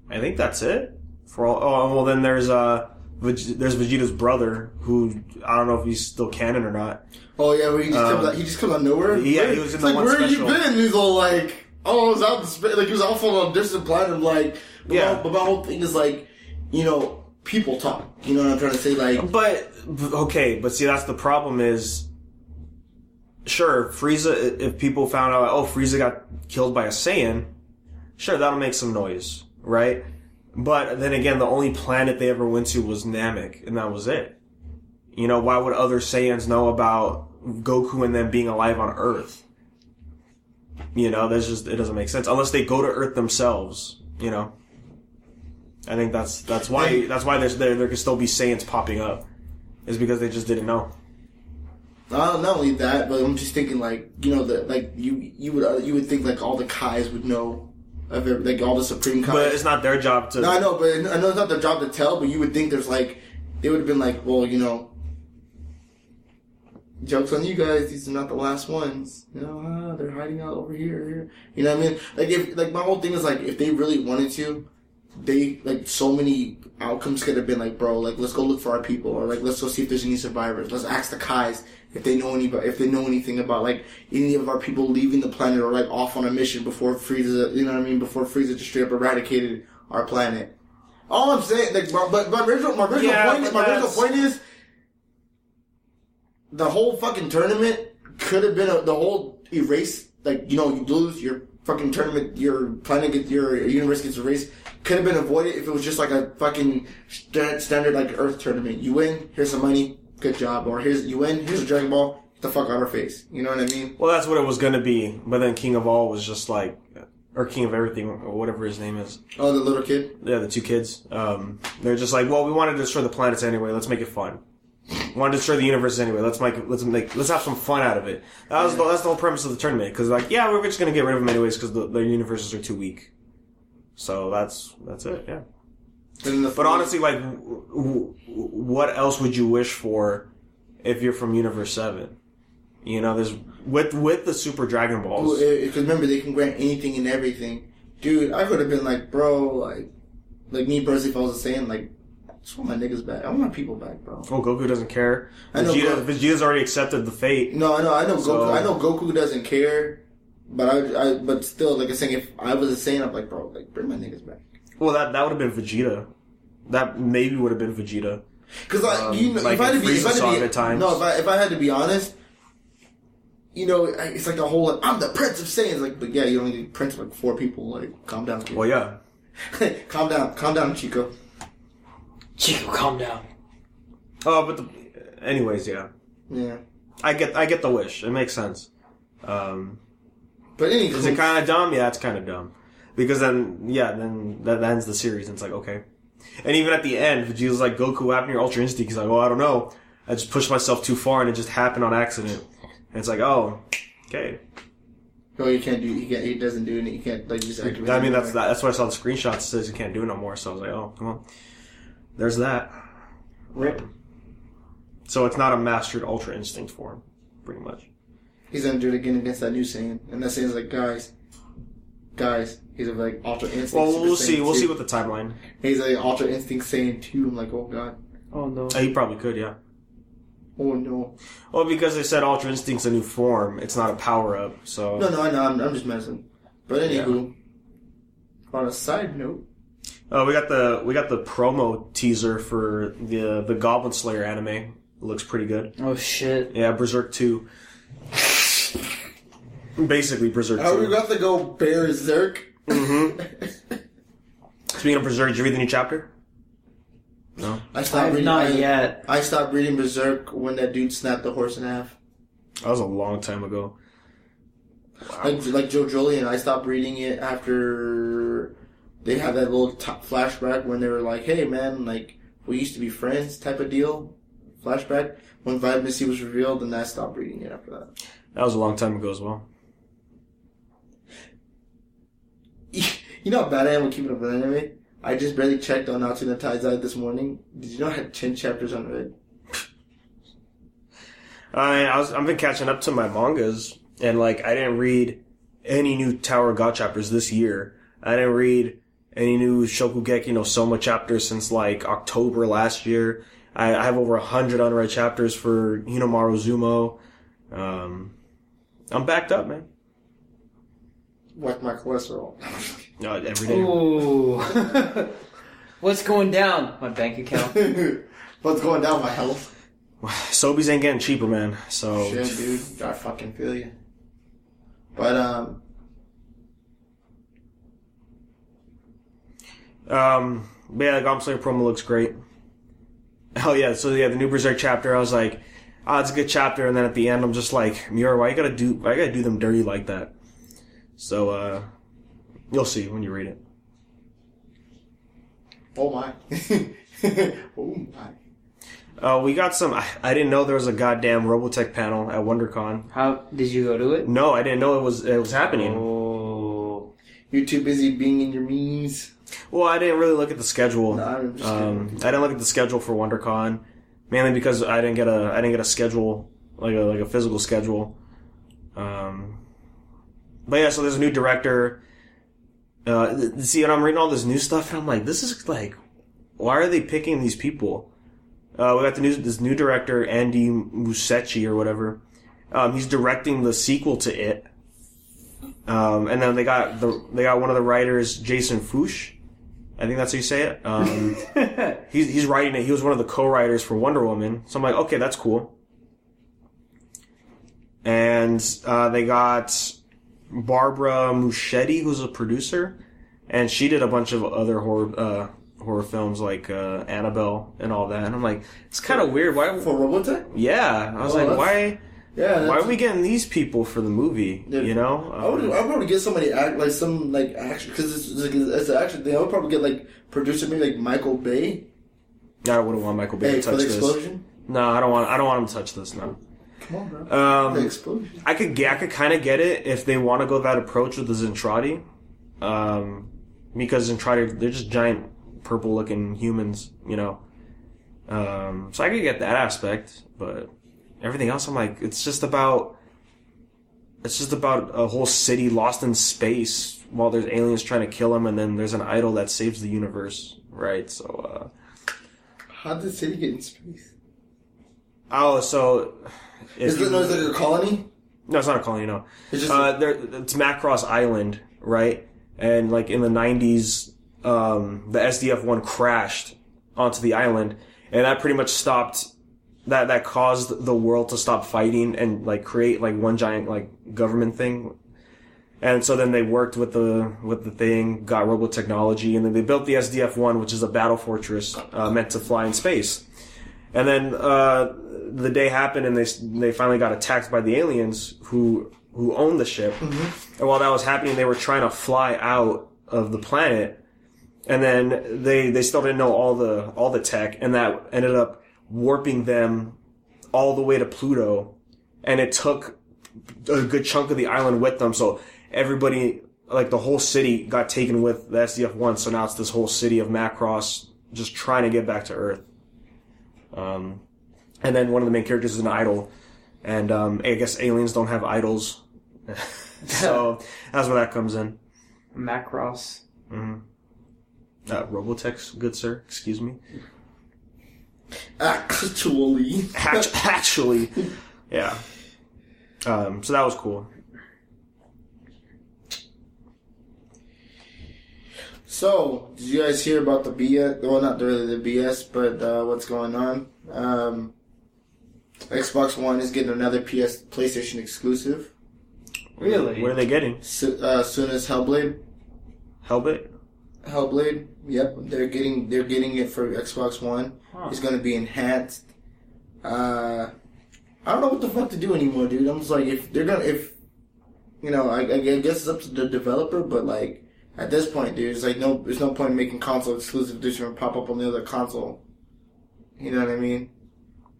that's it for all. Oh, well, then there's there's Vegeta's brother, who I don't know if he's still canon or not. Oh yeah, where he just comes out of nowhere. Yeah, he was in the one where special. Where you been? And he's all like, oh, I was out in space. Like he was off on a distant planet. Like, but my whole thing is like, people talk. You know what I'm trying to say? Like, but see, that's the problem is, sure, Frieza. If people found out, Frieza got killed by a Saiyan, sure, that'll make some noise, right? But then again, the only planet they ever went to was Namek, and that was it. Why would other Saiyans know about Goku and them being alive on Earth? It doesn't make sense unless they go to Earth themselves. I think that's why there could still be Saiyans popping up, is because they just didn't know. Not only that, but I'm just thinking like you would think like all the Kais would know. Like all the Supreme Kais. But it's not their job to... No, I know it's not their job to tell, but you would think there's like... They would have been like, well, joke's on you guys, these are not the last ones. They're hiding out over here. You know what I mean? Like, my whole thing is like, if they really wanted to, they, like, so many outcomes could have been like, bro, like, let's go look for our people, or like, let's go see if there's any survivors. Let's ask the Kais if they know anything about like any of our people leaving the planet or like off on a mission before Frieza, before Frieza just straight up eradicated our planet. All I'm saying, like, but my original point is the whole fucking tournament could have been the whole erase. Like, you lose your fucking tournament, your planet your universe gets erased. Could have been avoided if it was just like a fucking standard like Earth tournament. You win, here's some money. Good job. Or you win, here's a Dragon Ball, get the fuck out of our face. You know what I mean? Well, that's what it was gonna be. But then King of All was just like, or King of Everything, or whatever his name is. Oh, the little kid? Yeah, the two kids. They're just like, well, we wanted to destroy the planets anyway, let's make it fun. We wanted to destroy the universe anyway, let's have some fun out of it. That's the whole premise of the tournament. Cause like, yeah, we're just gonna get rid of them anyways cause their universes are too weak. So that's it, yeah. But honestly, like, what else would you wish for if you're from Universe 7? There's with the Super Dragon Balls. Because remember, they can grant anything and everything. Dude, I would have been like, bro, like me personally, if I was saying, like, I just want my niggas back. I want my people back, bro. Oh, Goku doesn't care. I know Vegeta's already accepted the fate. No, I know Goku. I know Goku doesn't care, but but still, like I'm saying, if I was a Saiyan, I'm like, bro, like, bring my niggas back. Well, that would have been Vegeta. That maybe would have been Vegeta. Because if I had to be honest, it's like the whole like, I'm the Prince of Saiyans. Like, but yeah, you only need Prince of like 4 people. Like, calm down, kid. Well, yeah. calm down, Chico. Chico, calm down. Oh, but anyways, yeah. Yeah. I get the wish. It makes sense. But anyway, is it kind of dumb? Yeah, it's kind of dumb. Because then that ends the series, and it's like, okay. And even at the end, Vegeta's like, Goku, what happened to your Ultra Instinct? He's like, I don't know. I just pushed myself too far, and it just happened on accident. And it's like, oh, okay. No, you can't do. He doesn't do it. You can't like just activate. I mean, that's why I saw the screenshot. It says you can't do it no more. So I was like, oh, come on. There's that. Rip. So it's not a mastered Ultra Instinct form, pretty much. He's gonna do it again against that new Saiyan, and that Saiyan's like, guys. He's like Ultra Instinct. Well, we'll see. We'll see with the timeline. He's like Ultra Instinct Saiyan 2. I'm like, oh god. Oh no. He probably could, yeah. Oh no. Well, because they said Ultra Instinct's a new form. It's not a power up. So. No, I know. I'm just messing. But anywho, on a side note. Oh, we got the promo teaser for the Goblin Slayer anime. It looks pretty good. Oh shit. Yeah, Berserk 2. Basically, Berserk 2. Oh, we got to go Berserk. Mm-hmm. Speaking of Berserk, did you read the new chapter? No? I stopped reading. Not yet. I stopped reading Berserk when that dude snapped the horse in half. That was a long time ago. Wow. Like Joe Julian, I stopped reading it after they had that little flashback when they were like, hey man, like, we used to be friends type of deal. Flashback. When Vibe Missy was revealed, and I stopped reading it after that. That was a long time ago as well. You know how bad I am with keeping up with anime? I just barely checked on Natsu no Taizai this morning. Did you know I had 10 chapters unread? I've been catching up to my mangas, and like I didn't read any new Tower of God chapters this year. I didn't read any new Shokugeki no Soma chapters since like October last year. I have over 100 unread chapters for Hinomaru Zumo. I'm backed up, man. What's my cholesterol? Every day. Ooh. What's going down? My bank account. What's going down? My health. Sobeys ain't getting cheaper, man. So shit, dude. I fucking feel you. But yeah, the Goblin Slayer promo looks great. Oh yeah, so yeah, the new Berserk chapter. I was like, oh, it's a good chapter, and then at the end, I'm just like, Miura, why you gotta do them dirty like that? So you'll see when you read it. Oh my. Oh my. We got some. I didn't know there was a goddamn Robotech panel at WonderCon. How did you go to it? No, I didn't know it was happening. Oh, You're too busy being in your memes. Well, I didn't really look at the schedule. No, I'm just I didn't look at the schedule for WonderCon, mainly because I didn't get a schedule like a physical schedule. But yeah, so there's a new director. See, and I'm reading all this new stuff, and I'm like, this is like, why are they picking these people? We got this new director, Andy Musetti or whatever. He's directing the sequel to It. And then they got one of the writers, Jason Fuchs. I think that's how you say it. He's writing it. He was one of the co-writers for Wonder Woman. So I'm like, okay, that's cool. And they got Barbara Muschetti, who's a producer, and she did a bunch of other horror films like Annabelle and all that. And I'm like, it's kind of weird. Why for Robotech? Yeah, I was like, why? Yeah, why are we getting these people for the movie? Yeah. You know, I would probably get somebody action because it's an action thing. I would probably get like producer maybe like Michael Bay. I wouldn't want Michael Bay to touch for the this. explosion. No, I don't want him to touch this. No. Come on, bro. The explosion. I could kind of get it if they want to go that approach with the Zentradi, because Zentradi, they're just giant purple-looking humans, you know. So I could get that aspect, but everything else, I'm like, it's just about a whole city lost in space while there's aliens trying to kill them, and then there's an idol that saves the universe, right? So, how did the city get in space? Oh, so is it like a colony? No, it's not a colony. No, it's just it's Macross Island, right? And like in the 90s, the SDF-1 crashed onto the island, and that pretty much stopped. That caused the world to stop fighting and like create like one giant like government thing. And so then they worked with the thing, got robot technology, and then they built the SDF-1, which is a battle fortress meant to fly in space. And then the day happened, and they finally got attacked by the aliens who owned the ship. Mm-hmm. And while that was happening, they were trying to fly out of the planet, and then they still didn't know all the tech, and that ended up warping them all the way to Pluto, and it took a good chunk of the island with them. So everybody, like the whole city, got taken with the SDF-1. So now it's this whole city of Macross just trying to get back to Earth. And then one of the main characters is an idol, and I guess aliens don't have idols, so that's where that comes in. Macross. Mm-hmm. Robotech's good sir. Excuse me. Actually, yeah. So that was cool. So, did you guys hear about the BS? Well, not really the BS, but what's going on? Xbox One is getting another PlayStation exclusive. Really? What are they getting? Soon as Hellblade. Hellblade. Yep, they're getting it for Xbox One. Huh. It's going to be enhanced. I don't know what the fuck to do anymore, dude. I'm just like, I guess it's up to the developer, but like at this point, dude, it's like there's no point in making console exclusive. They're just gonna pop up on the other console. You know what I mean?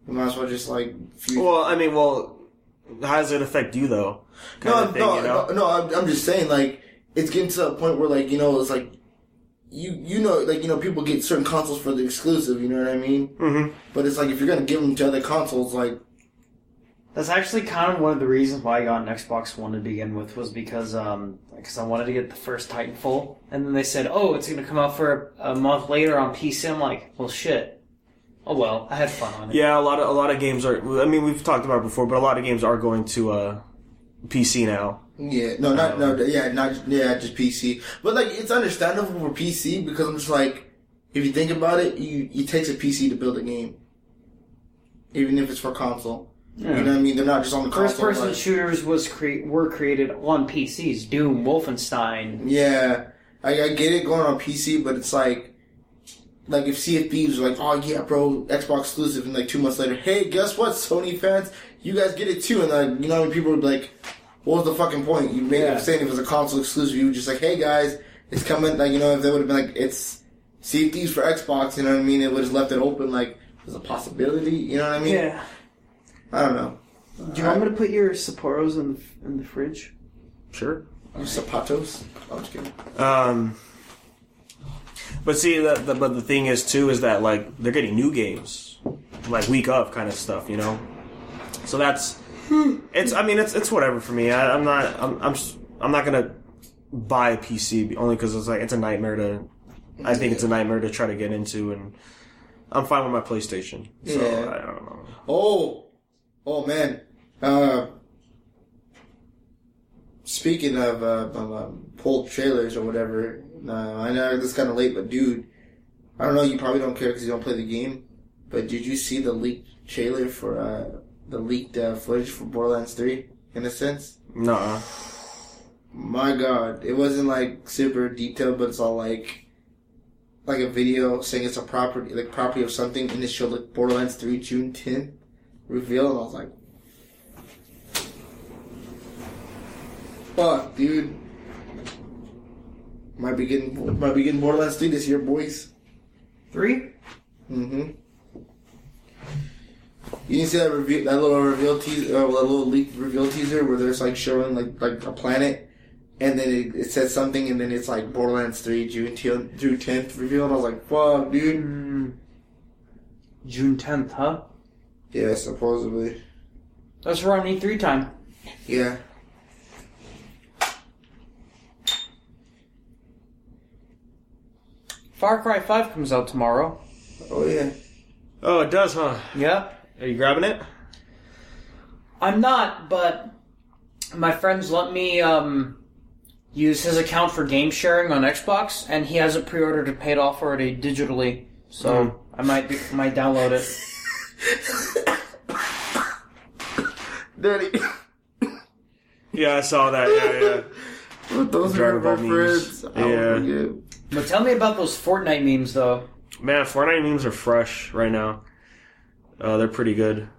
You might as well just like. How does it affect you though? I'm just saying, like, it's getting to a point where, like, it's like. People get certain consoles for the exclusive, you know what I mean? Mm-hmm. But it's like, if you're gonna give them to other consoles, like, That's actually kind of one of the reasons why I got an Xbox One to begin with, was because I wanted to get the first Titanfall, and then they said, "Oh, it's going to come out for a month later on PC." I'm like, "Well, shit. Oh well, I had fun on it." Yeah, a lot of games are. I mean, we've talked about it before, but a lot of games are going to PC now. Yeah, not just PC. But like, it's understandable for PC because I'm just like, if you think about it, it takes a PC to build a game, even if it's for console. Yeah. You know what I mean? They're not just on the console. First-person shooters were created on PCs. Doom, Wolfenstein. Yeah, I get it going on PC, but it's like if CFP was like, "Oh yeah, bro, Xbox exclusive," and like 2 months later, "Hey, guess what, Sony fans? You guys get it too." And like, you know, when people would be like, "What was the fucking point? You made it saying it was a console exclusive." You were just like, "Hey guys, it's coming." Like, you know, if they would have been like, "It's CFPs for Xbox," you know what I mean? It would have left it open. Like, there's a possibility. You know what I mean? Yeah. I don't know. Do you want me to put your Sapporos in the fridge? Sure. Zapatos? I'm just kidding. But see, but the thing is too is that like they're getting new games, like week of kind of stuff, you know. So that's it's whatever for me. I'm not gonna buy a PC only because it's a nightmare to. I think it's a nightmare to try to get into, and I'm fine with my PlayStation. So I don't know. Oh man. Speaking of pulled trailers or whatever, I know this is kind of late, but dude, I don't know, you probably don't care because you don't play the game, but did you see the leaked trailer for the leaked footage for Borderlands 3, in a sense? Nuh-uh. My god, it wasn't like super detailed, but it's all like a video saying it's a property of something, and it showed like Borderlands 3 June 10th reveal, and I was like, fuck, dude. Might be getting Borderlands 3 this year, boys. 3? Mm-hmm. You didn't see that little reveal teaser, that little leaked reveal teaser where there's like showing like a planet, and then it says something, and then it's like Borderlands 3 June through 10th reveal, and I was like, fuck, dude. June 10th, huh? Yeah, supposedly. That's around E3 time. Yeah. Far Cry 5 comes out tomorrow. Oh, yeah. Oh, it does, huh? Yeah. Are you grabbing it? I'm not, but my friends let me use his account for game sharing on Xbox, and he has it pre-ordered and paid off already digitally. So I might download it. Daddy. Yeah, I saw that. Yeah. But those are my friends. Yeah. But tell me about those Fortnite memes, though. Man, Fortnite memes are fresh right now. They're pretty good.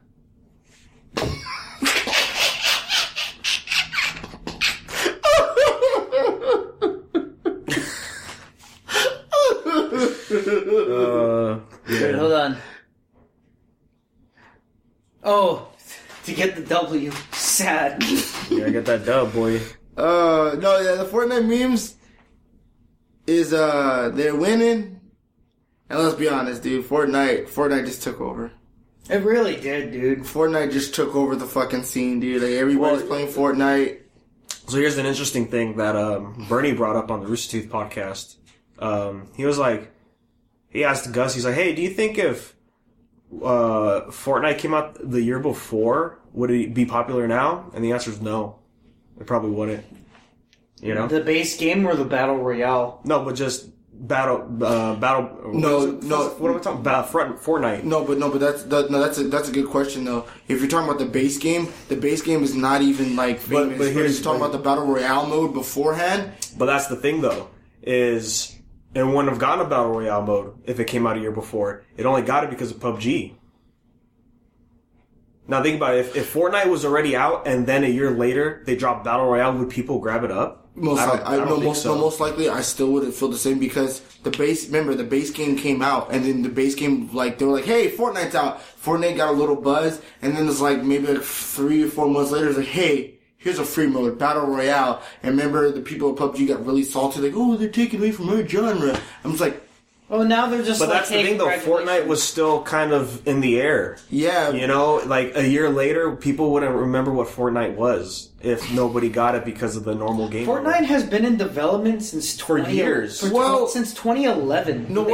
Wait, hold on. Oh, to get the W. Sad. Yeah, I got that dub, boy. No, yeah, the Fortnite memes is, they're winning. And let's be honest, dude, Fortnite just took over. It really did, dude. Fortnite just took over the fucking scene, dude. Like, everybody's playing Fortnite. So here's an interesting thing that Bernie brought up on the Rooster Teeth podcast. He was like, he asked Gus, he's like, hey, do you think if Fortnite came out the year before, would it be popular now? And the answer is no. It probably wouldn't. You know? The base game or the Battle Royale? No, but just battle. No. What are we talking about? Fortnite. No, but that's a good question though. If you're talking about the base game is not even like famous. But here's talking about the Battle Royale mode beforehand. But that's the thing though, is it wouldn't have gotten a Battle Royale mode if it came out a year before. It only got it because of PUBG. Now think about it. If Fortnite was already out and then a year later they dropped Battle Royale, would people grab it up? Most likely, I still wouldn't feel the same because the base game came out and then the base game, like, they were like, hey, Fortnite's out. Fortnite got a little buzz and then it's like maybe like 3 or 4 months later, it's like, hey, here's a free mode, Battle Royale. And remember the people at PUBG got really salty, like, oh, they're taking away from our genre. I'm just like, Oh, now they're just. But like, that's the hey, thing, though. congratulations. Fortnite was still kind of in the air. Yeah. You know, like a year later, people wouldn't remember what Fortnite was if nobody got it because of the normal game. Fortnite has been in development since years. Since 2011. No,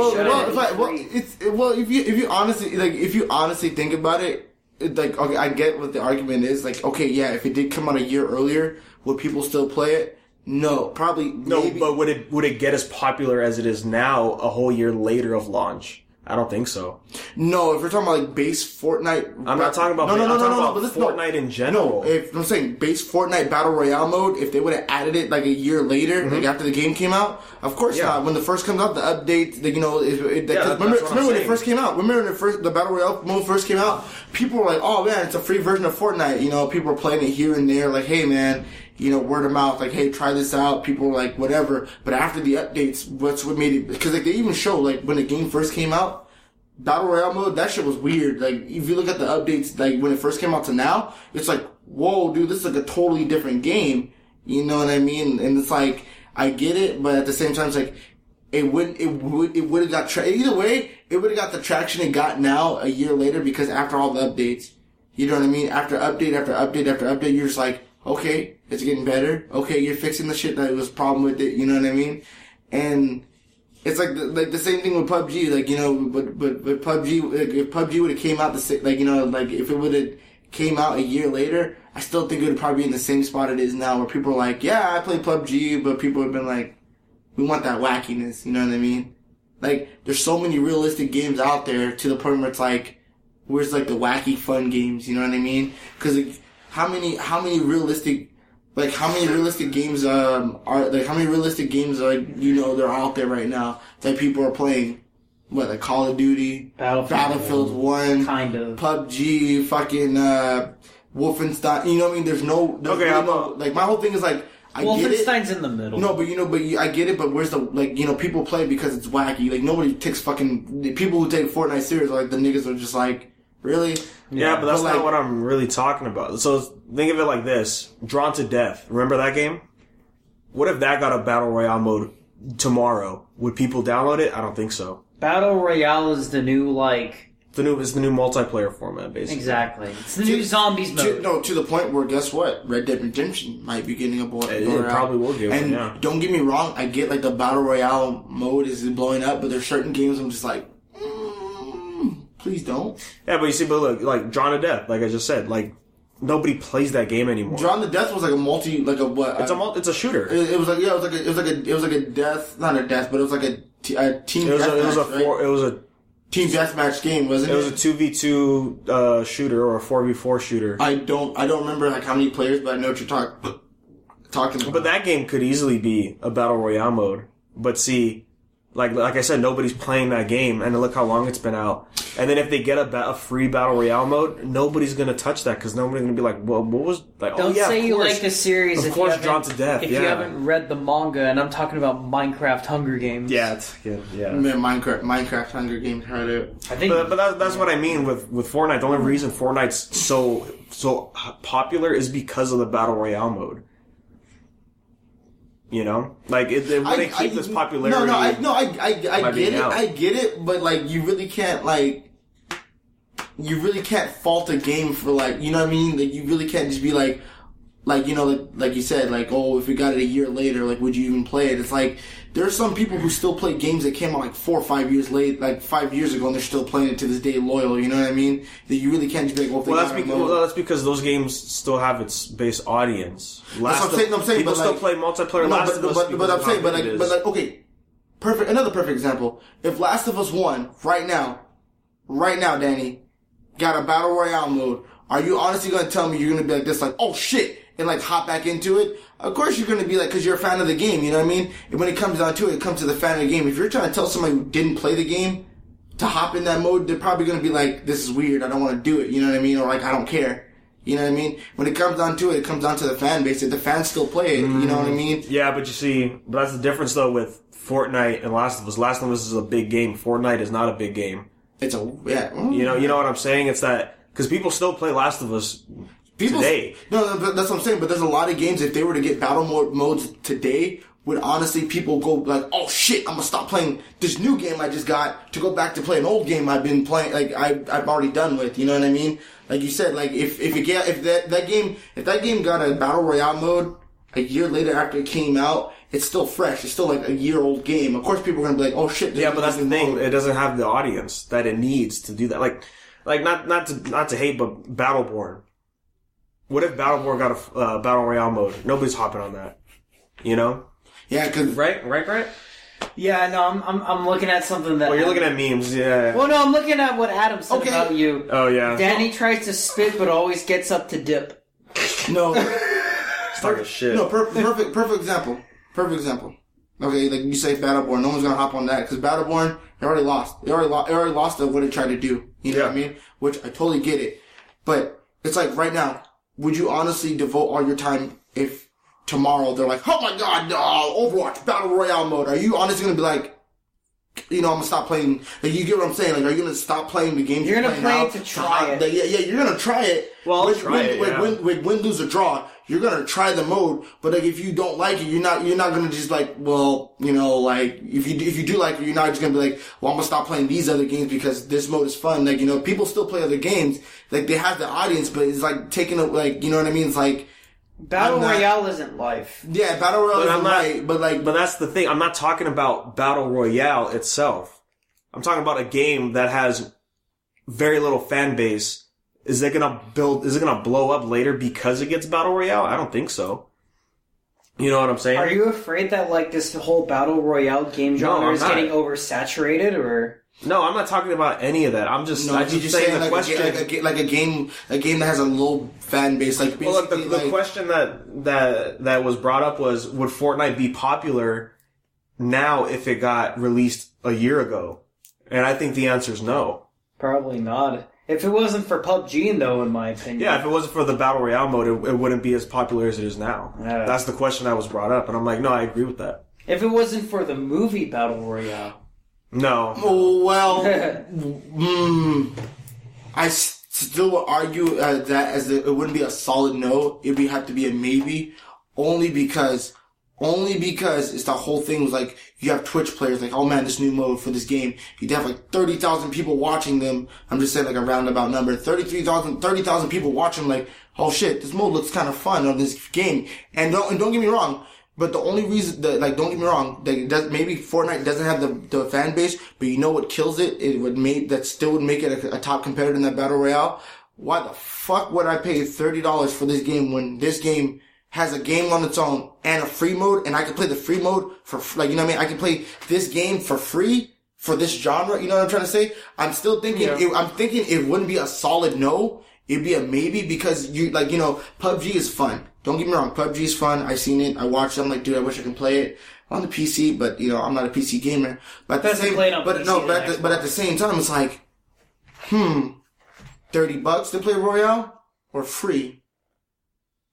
if you honestly think about it, like, okay, I get what the argument is. Like, okay, yeah, if it did come out a year earlier, would people still play it? No, probably. No, maybe. but would it get as popular as it is now a whole year later of launch? I don't think so. No, if we're talking about like base Fortnite, I'm not talking about. I'm talking about Fortnite in general. No, if I'm saying base Fortnite Battle Royale mode, if they would have added it like a year later, like after the game came out, of course not. When the first comes out, the update, remember when it first came out? Remember when the Battle Royale mode first came out? People were like, "Oh man, it's a free version of Fortnite." You know, people were playing it here and there, like, "Hey man." You know, word of mouth, like, hey, try this out. People were like, whatever. But after the updates, what made it? Because like they even show like when the game first came out, Battle Royale mode, that shit was weird. Like if you look at the updates, like when it first came out to now, it's like, whoa, dude, this is like a totally different game. You know what I mean? And it's like, I get it, but at the same time, it's like it would have got either way, it would have got the traction it got now a year later because after all the updates, you know what I mean? After update after update after update, you're just like, okay, it's getting better. Okay, you're fixing the shit that was a problem with it. You know what I mean? And it's like the same thing with PUBG. Like, you know, but PUBG, if PUBG would have came out like, you know, like if it would have came out a year later, I still think it would probably be in the same spot it is now, where people are like, yeah, I play PUBG, but people have been like, we want that wackiness. You know what I mean? Like, there's so many realistic games out there to the point where it's like, where's like the wacky fun games? You know what I mean? Because like, how many realistic games are, you know, they're out there right now that people are playing? What, like Call of Duty, Battlefield 1, kind of, PUBG, fucking Wolfenstein. You know what I mean? There's like my whole thing is like, I get it. Wolfenstein's in the middle. No, but I get it. But where's the, like, you know, people play because it's wacky. Like nobody takes people who take Fortnite serious. Like the niggas are just like, really? Yeah, but that's not what I'm really talking about. So think of it like this: Drawn to Death. Remember that game? What if that got a battle royale mode tomorrow? Would people download it? I don't think so. Battle royale is the new it's the new multiplayer format, basically. Exactly. It's the new zombies mode. To the point where, guess what? Red Dead Redemption might be getting a battle royale. It probably will get one, yeah. Don't get me wrong, I get like the battle royale mode is blowing up, but there's certain games I'm just like, please don't. Yeah, but you see, but look, like Drawn to Death, like I just said, like nobody plays that game anymore. Drawn to Death was like It's a shooter. It was like a death, not a death, but it was like a team. It was a team deathmatch game, wasn't it? It was a 2v2 shooter or a 4v4 shooter. I don't remember like how many players, but I know what you're talking about. But that game could easily be a battle royale mode. But see, like I said, nobody's playing that game, and look how long it's been out. And then if they get a free battle royale mode, nobody's gonna touch that because nobody's gonna be like, well, what was like? Don't say you like the series. Of course, Drawn to Death. If you haven't read the manga, and I'm talking about Minecraft Hunger Games. Yeah, it's good. Yeah, man, Minecraft Hunger Games heard it. I think, but that's what I mean with Fortnite. The only reason Fortnite's so popular is because of the battle royale mode. You know, like it wouldn't keep this popularity. I get it. I get it, but like you really can't fault a game for like, you know what I mean? Like you really can't just be like you know, like you said, like, oh, if we got it a year later, like would you even play it? It's like there are some people who still play games that came out like 4 or 5 years late, like 5 years ago, and they're still playing it to this day loyal. You know what I mean? That you really can't just be like, well, that's because those games still have its base audience. That's what I'm saying. People still play multiplayer. But I'm saying, okay, perfect. Another perfect example. If Last of Us 1 right now, Danny, got a battle royale mode, are you honestly going to tell me you're going to be like this, like, oh shit, and like hop back into it? Of course you're going to be like, because you're a fan of the game, you know what I mean? And when it comes down to it, it comes to the fan of the game. If you're trying to tell somebody who didn't play the game to hop in that mode, they're probably going to be like, this is weird, I don't want to do it, you know what I mean? Or like, I don't care. You know what I mean? When it comes down to it, it comes down to the fan base. If the fans still play it, you know what I mean? Yeah, but you see, that's the difference though with Fortnite and Last of Us. Last of Us is a big game. Fortnite is not a big game. You know what I'm saying? It's that, because people still play Last of Us today. No, that's what I'm saying. But there's a lot of games, if they were to get battle modes today, would honestly people go like, oh shit, I'm gonna stop playing this new game I just got to go back to play an old game I've been playing, like I've already done with, you know what I mean? Like you said, like if that game got a battle royale mode a year later after it came out, it's still fresh. It's still like a year-old game. Of course, people are gonna be like, "Oh shit!" Yeah, but that's the thing. It doesn't have the audience that it needs to do that. Like not to hate, but Battleborn. What if Battleborn got a battle royale mode? Nobody's hopping on that. You know? Yeah, cause right. Yeah, no, I'm looking at something that. Well, you're looking at memes. Yeah. Well, no, I'm looking at what Adam said about you. Oh yeah. Danny tries to spit, but always gets up to dip. No. Perfect shit. No, perfect example. Perfect example. Okay, like you say Battleborn, no one's gonna hop on that because Battleborn, they already lost. They already lost at what it tried to do. You know what I mean? Which I totally get it. But it's like right now, would you honestly devote all your time if tomorrow they're like, oh my god, Overwatch Battle Royale mode? Are you honestly gonna be like, you know, I'm gonna stop playing? Like, you get what I'm saying? Like, are you gonna stop playing the games you're gonna play now it to try it? Yeah, you're gonna try it. Well, win, lose, or draw. You're gonna try the mode, but like if you don't like it, you're not gonna just like, well, you know, like if you do like it, you're not just gonna be like, well, I'm gonna stop playing these other games because this mode is fun. Like, you know, people still play other games. Like, they have the audience, but it's like taking it, like, you know what I mean? It's like Battle Royale isn't life. Yeah, Battle Royale isn't right, but that's the thing. I'm not talking about Battle Royale itself. I'm talking about a game that has very little fan base. Is it gonna blow up later because it gets Battle Royale? I don't think so. You know what I'm saying? Are you afraid that like this whole Battle Royale game genre is getting oversaturated, or? No, I'm not talking about any of that. I'm just saying the like question, a game that has a low fan base. Like, well, look, the question that was brought up was, would Fortnite be popular now if it got released a year ago? And I think the answer is no. Probably not. If it wasn't for PUBG, though, in my opinion. Yeah, if it wasn't for the Battle Royale mode, it wouldn't be as popular as it is now. That's the question that was brought up, and I'm like, no, I agree with that. If it wasn't for the movie Battle Royale. No. Oh, well, I still would argue that it wouldn't be a solid no. It would have to be a maybe, only because it's the whole thing was like, you have Twitch players like, oh man, this new mode for this game. You'd have like 30,000 people watching them. I'm just saying like a roundabout number. 30,000 people watching like, oh shit, this mode looks kind of fun on this game. And don't get me wrong, but the only reason that, like, don't get me wrong, maybe Fortnite doesn't have the fan base, but you know what kills it? That still would make it a top competitor in that Battle Royale. Why the fuck would I pay $30 for this game when this game has a game on its own and a free mode, and I can play the free mode for, like, you know what I mean? I can play this game for free for this genre, you know what I'm trying to say? I'm still thinking, I'm thinking it wouldn't be a solid no. It'd be a maybe because PUBG is fun. Don't get me wrong, PUBG is fun. I've seen it. I watched it. I'm like, dude, I wish I could play it on the PC, but you know, I'm not a PC gamer. But at the same time, it's like, $30 to play Royale or free?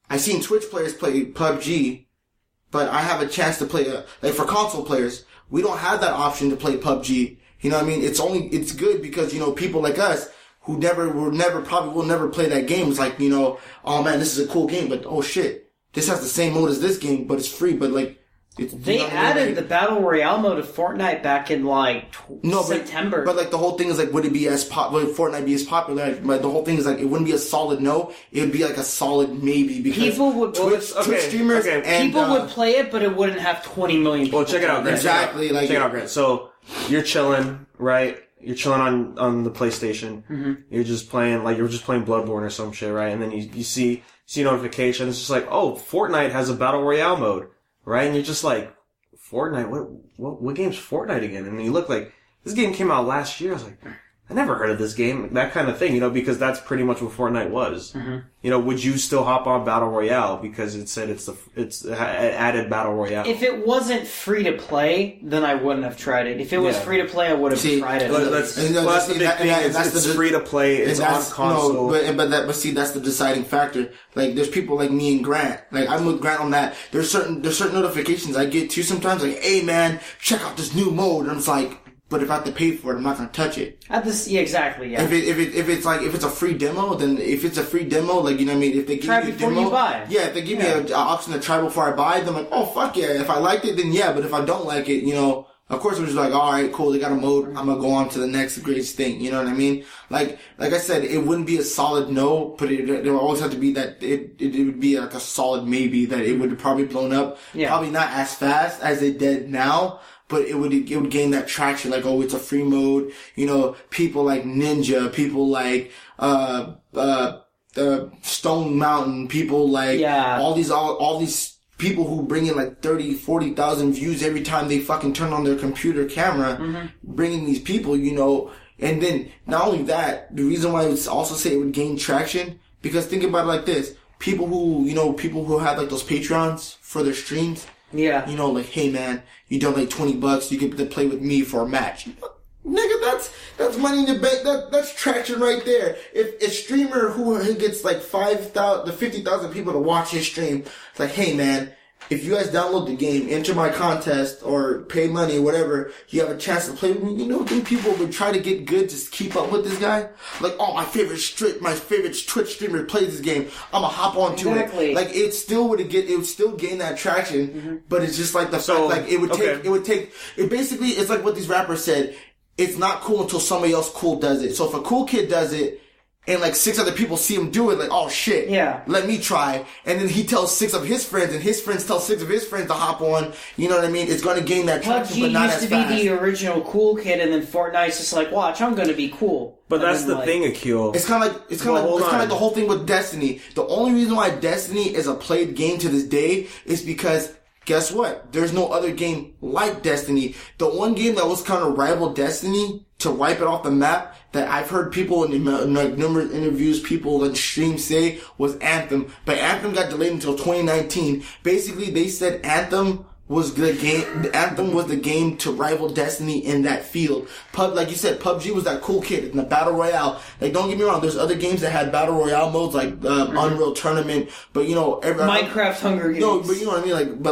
I've seen Twitch players play PUBG, but I have a chance to play, like for console players, we don't have that option to play PUBG. You know what I mean? It's good because, you know, people like us who will never play that game. It's like, you know, oh man, this is a cool game, but oh shit, this has the same mode as this game, but it's free, but like, they added the Battle Royale mode of Fortnite back in like September. But like the whole thing is like, would Fortnite be as popular? Like the whole thing is like, it wouldn't be a solid no. It would be like a solid maybe because people would Twitch streamers and people would play it, but it wouldn't have 20 million people. Well, check it out, Grant. Exactly. Check it out, Grant. So you're chilling, right? You're chilling on the PlayStation. Mm-hmm. You're just playing Bloodborne or some shit, right? And then you see notification. It's just like, oh, Fortnite has a Battle Royale mode. Right? And you're just like, Fortnite? What game's Fortnite again? And you look like, this game came out last year. I was like, I never heard of this game. That kind of thing, you know, because that's pretty much what Fortnite was. Mm-hmm. You know, would you still hop on Battle Royale because it said it's added Battle Royale? If it wasn't free to play, then I wouldn't have tried it. If it was free to play, I would have tried it. That's the big thing. It's free to play. It's on console. But see, that's the deciding factor. Like, there's people like me and Grant. Like, I'm with Grant on that. There's certain notifications I get too sometimes. Like, hey man, check out this new mode. And I'm just like, But if I have to pay for it, I'm not gonna touch it. Exactly. Yeah. If it's a free demo, then if it's a free demo, like, you know what I mean? If they give try me a before demo, you buy. yeah, if they give me an option to try before I buy, then I'm like, oh fuck yeah. If I liked it, then yeah. But if I don't like it, you know, of course I'm just like, all right, cool. They got a mode. I'm gonna go on to the next greatest thing. You know what I mean? Like I said, it wouldn't be a solid no, but it would always have to be that it would be like a solid maybe, that it would have probably blown up. Yeah. Probably not as fast as it did now. But it would gain that traction, like, oh, it's a free mode. You know, people like Ninja, people like Stone Mountain, people like all these people who bring in like 30, 40,000 views every time they fucking turn on their computer camera, bringing these people, you know. And then not only that, the reason why I would also say it would gain traction, because think about it like this: people who have like those Patreons for their streams. Yeah. You know, like, hey man, you donate $20, you get to play with me for a match. Nigga, that's money in the bank. That's traction right there. If a streamer who gets like 5,000 to 50,000 people to watch his stream, it's like, hey man, if you guys download the game, enter my contest, or pay money or whatever, you have a chance to play with me. You know, then people would try to get good to keep up with this guy. Like, oh, my favorite Twitch streamer plays this game. I'm gonna hop onto it. Like, it would still gain that traction, but it's just like basically, it's like what these rappers said. It's not cool until somebody else cool does it. So if a cool kid does it, and like 6 other people see him do it, like, oh shit, let me try. And then he tells 6 of his friends, and his friends tell 6 of his friends to hop on. You know what I mean? It's going to gain that traction, but not as fast. PUBG used to be the original cool kid, and then Fortnite's just like, watch, I'm going to be cool. But that's the thing, Akiel. It's kind of like the whole thing with Destiny. The only reason why Destiny is a played game to this day is because, guess what? There's no other game like Destiny. The one game that was kind of rival Destiny to wipe it off the map, that I've heard people in like numerous interviews, people on stream say, was Anthem. But Anthem got delayed until 2019. Basically, they said Anthem was the game to rival Destiny in that field. Like you said, PUBG was that cool kid in the Battle Royale. Like, don't get me wrong, there's other games that had Battle Royale modes, like Unreal Tournament, but you know, Minecraft Hunger Games. No, but you know what I mean?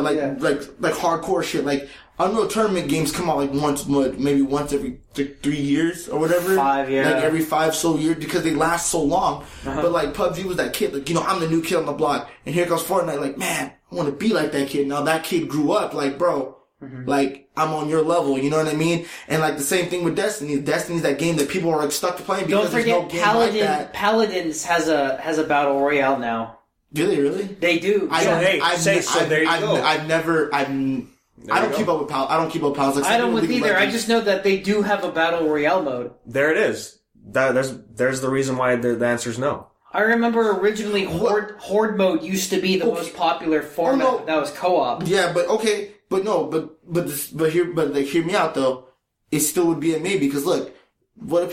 Like hardcore shit. Like, Unreal Tournament games come out like maybe once every 3 years or whatever. 5, yeah. Like every 5 years, because they last so long. But like PUBG was that kid, like, you know, I'm the new kid on the block. And here comes Fortnite, like, man, I want to be like that kid. Now that kid grew up, like, bro, like, I'm on your level, you know what I mean? And like the same thing with Destiny. Destiny's that game that people are like stuck to playing because there's no game like that. Paladins has a battle royale now. Do they really? They do. There you go. I don't keep up with Paladins. Like, I don't with either. I just know that they do have a battle royale mode. There it is. There's the reason why the answer is no. I remember originally Horde mode used to be the most popular format that was co-op. Yeah, but okay, but hear me out though. It still would be a maybe, because look, what if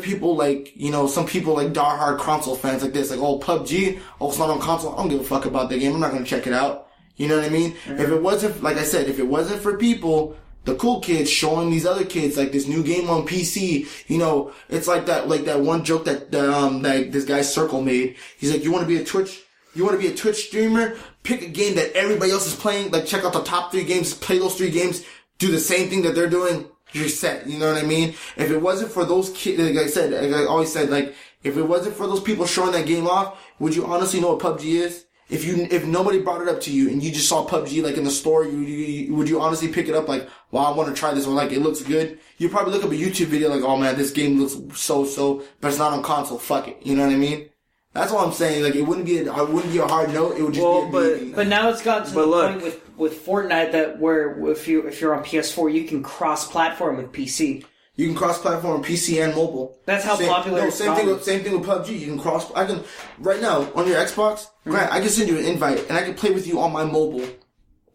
people like, you know, some people like diehard console fans like this, like, oh, PUBG, oh, it's not on console, I don't give a fuck about the game, I'm not gonna check it out. You know what I mean? Mm-hmm. If it wasn't, like I said, if it wasn't for people, the cool kids showing these other kids like this new game on PC, you know, it's like that one joke that this guy Circle made. He's like, you want to be a Twitch streamer? Pick a game that everybody else is playing, like check out the top 3 games, play those 3 games, do the same thing that they're doing, you're set. You know what I mean? If it wasn't for those kids, like I always said, like, if it wasn't for those people showing that game off, would you honestly know what PUBG is? If nobody brought it up to you and you just saw PUBG like in the store, would you honestly pick it up like, wow, I want to try this, or like, it looks good? You'd probably look up a YouTube video like, oh man, this game looks so, but it's not on console, fuck it. You know what I mean? That's all I'm saying. Like, it wouldn't be a hard no, it would just be a maybe. But now it's gotten to the point with Fortnite that where if you're on PS4, you can cross-platform with PC. You can cross-platform PC and mobile. That's how popular it's gotten. Same thing with PUBG. You can right now, on your Xbox, Grant, I can send you an invite, and I can play with you on my mobile,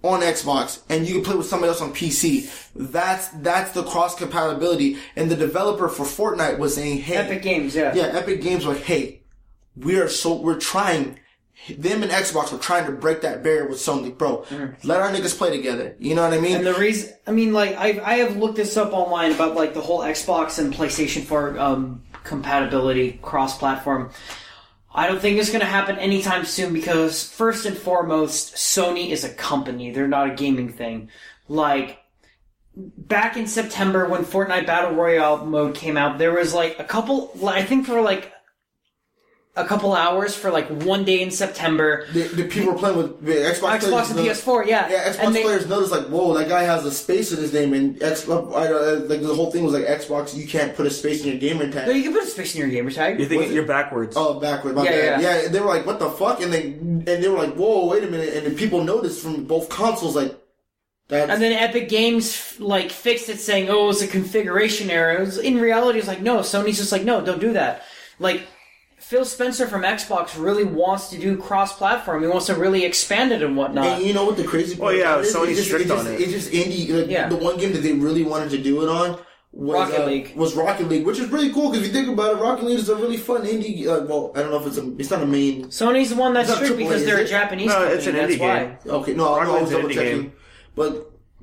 on Xbox, and you can play with somebody else on PC. That's the cross-compatibility. And the developer for Fortnite was saying, hey. Epic Games, yeah. Yeah, Epic Games were like, hey, we're trying, them and Xbox were trying to break that barrier with Sony. Bro, let our niggas play together. You know what I mean? And the reason, I mean, like, I have looked this up online about, like, the whole Xbox and PlayStation 4 compatibility, cross-platform. I don't think it's going to happen anytime soon because, first and foremost, Sony is a company. They're not a gaming thing. Like, back in September when Fortnite Battle Royale mode came out, there was like a couple, I think for like a couple hours for like one day in September. The people were playing with Xbox and PS4, yeah. Yeah, Xbox players noticed like, whoa, that guy has a space in his name, and Xbox, like the whole thing was like, Xbox, you can't put a space in your gamer tag. No, you can put a space in your gamer tag. You're thinking you're backwards. Oh, backwards. Yeah. They were like, what the fuck? And they were like, whoa, wait a minute. And then people noticed from both consoles, like, and then Epic Games like fixed it, saying, "Oh, it's a configuration error." In reality, it's like, no. Sony's just like, no, don't do that. Like, Phil Spencer from Xbox really wants to do cross-platform. He wants to really expand it and whatnot. And you know what the crazy part is? Sony's strict on it. It's just indie. Like, the one game that they really wanted to do it on was Rocket League, which is really cool because if you think about it, Rocket League is a really fun indie. Well, I don't know if it's not a main. Sony's the one that's strict because they're a Japanese company. It's an indie game. Okay, no, I was double checking.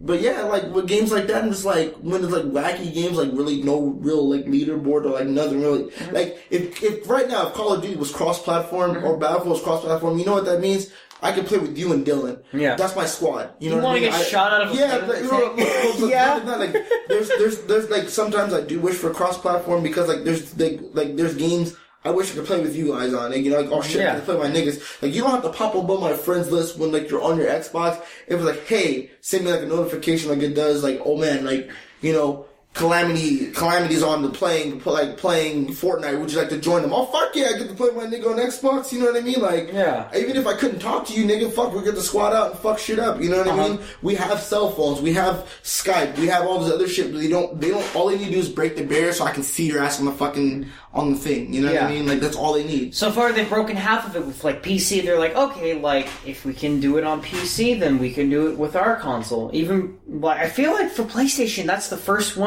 But yeah, like with games like that, and just like when it's like wacky games, like really no real like leaderboard or like nothing really. Like if right now if Call of Duty was cross-platform or Battlefield was cross-platform, you know what that means? I can play with you and Dylan. Yeah, that's my squad. You know what I mean? You want to get shot out of a yeah. Like there's like sometimes I do wish for cross-platform because like there's games I wish I could play with you guys on it. You know, like, oh shit, I can play with my niggas. Like, you don't have to pop up on my friends list when, like, you're on your Xbox. It was like, hey, send me, like, a notification like it does, like, oh man, like, you know, Calamity's on the playing Fortnite. Would you like to join them? Oh, fuck yeah, I get to play with my nigga on Xbox. You know what I mean? Like, even if I couldn't talk to you, nigga, fuck, we get to squad out and fuck shit up. You know what I mean? We have cell phones. We have Skype. We have all this other shit, but they don't, all they need to do is break the barrier so I can see your ass on the thing. You know what I mean? Like, that's all they need. So far, they've broken half of it with, like, PC. They're like, okay, like, if we can do it on PC, then we can do it with our console. Even, like, I feel like for PlayStation, that's the first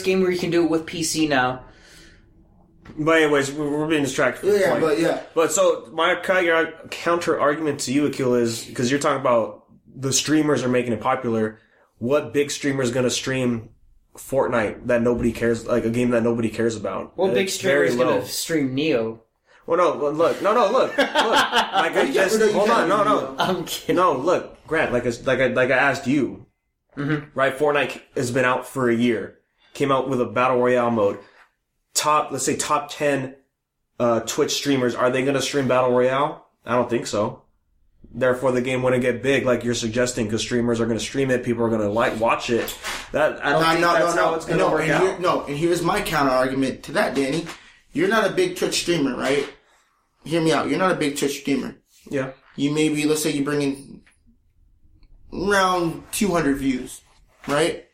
game where you can do it with PC now. But anyways, we're being distracted. But so my counter argument to you, Akiel, is because you're talking about the streamers are making it popular. What big streamer is going to stream Fortnite that nobody cares, like a game that nobody cares about? What big streamer is going to stream Neo? Well, look. Like I just hold on, no. I'm kidding. No, look, Grant. Like I asked you, right? Fortnite has been out for a year. Came out with a battle royale mode. Let's say top 10 Twitch streamers. Are they going to stream battle royale? I don't think so. Therefore, the game wouldn't get big like you're suggesting because streamers are going to stream it. People are going to watch it. I don't think that's how it's going to work out. And here's my counter argument to that, Danny. You're not a big Twitch streamer, right? Hear me out. You're not a big Twitch streamer. Yeah. You maybe, let's say you bring in around 200 views, right?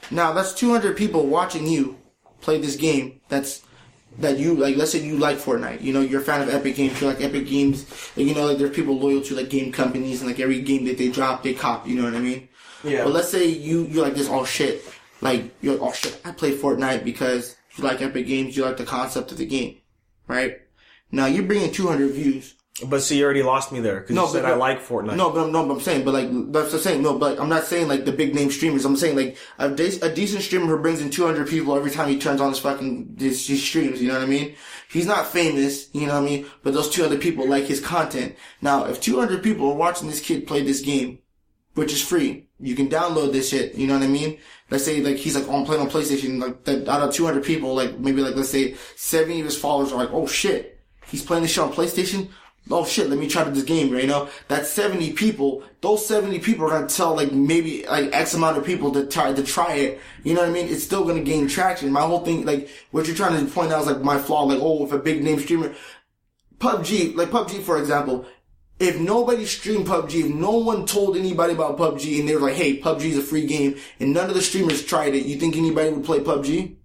Now, that's 200 people watching you play this game that you, like, let's say you like Fortnite. You know, you're a fan of Epic Games. You like Epic Games. Like, you know, like, there's people loyal to, like, game companies, and, like, every game that they drop, they cop. You know what I mean? Yeah. But let's say you're like this, oh, shit. Like, you're like, oh, shit, I play Fortnite because you like Epic Games. You like the concept of the game. Right? Now, you're bringing 200 views. But see, you already lost me there because you said I like Fortnite. No, but I'm saying, but like, that's the same. No, but I'm not saying like the big name streamers. I'm saying like a decent streamer who brings in 200 people every time he turns on his streams. You know what I mean? He's not famous. You know what I mean? But those 200 people like his content. Now, if 200 people are watching this kid play this game, which is free, you can download this shit. You know what I mean? Let's say like he's like playing on PlayStation. Like that, out of 200 people, like maybe like let's say 70 of his followers are like, oh shit, he's playing this shit on PlayStation. Oh shit, let me try this game, you know? That's 70 people. Those 70 people are gonna tell like maybe like X amount of people to try it. You know what I mean? It's still gonna gain traction. My whole thing, like, what you're trying to point out is like my flaw, like, oh, if a big name streamer, PUBG, for example, if nobody streamed PUBG, if no one told anybody about PUBG and they were like, hey, PUBG is a free game, and none of the streamers tried it, you think anybody would play PUBG?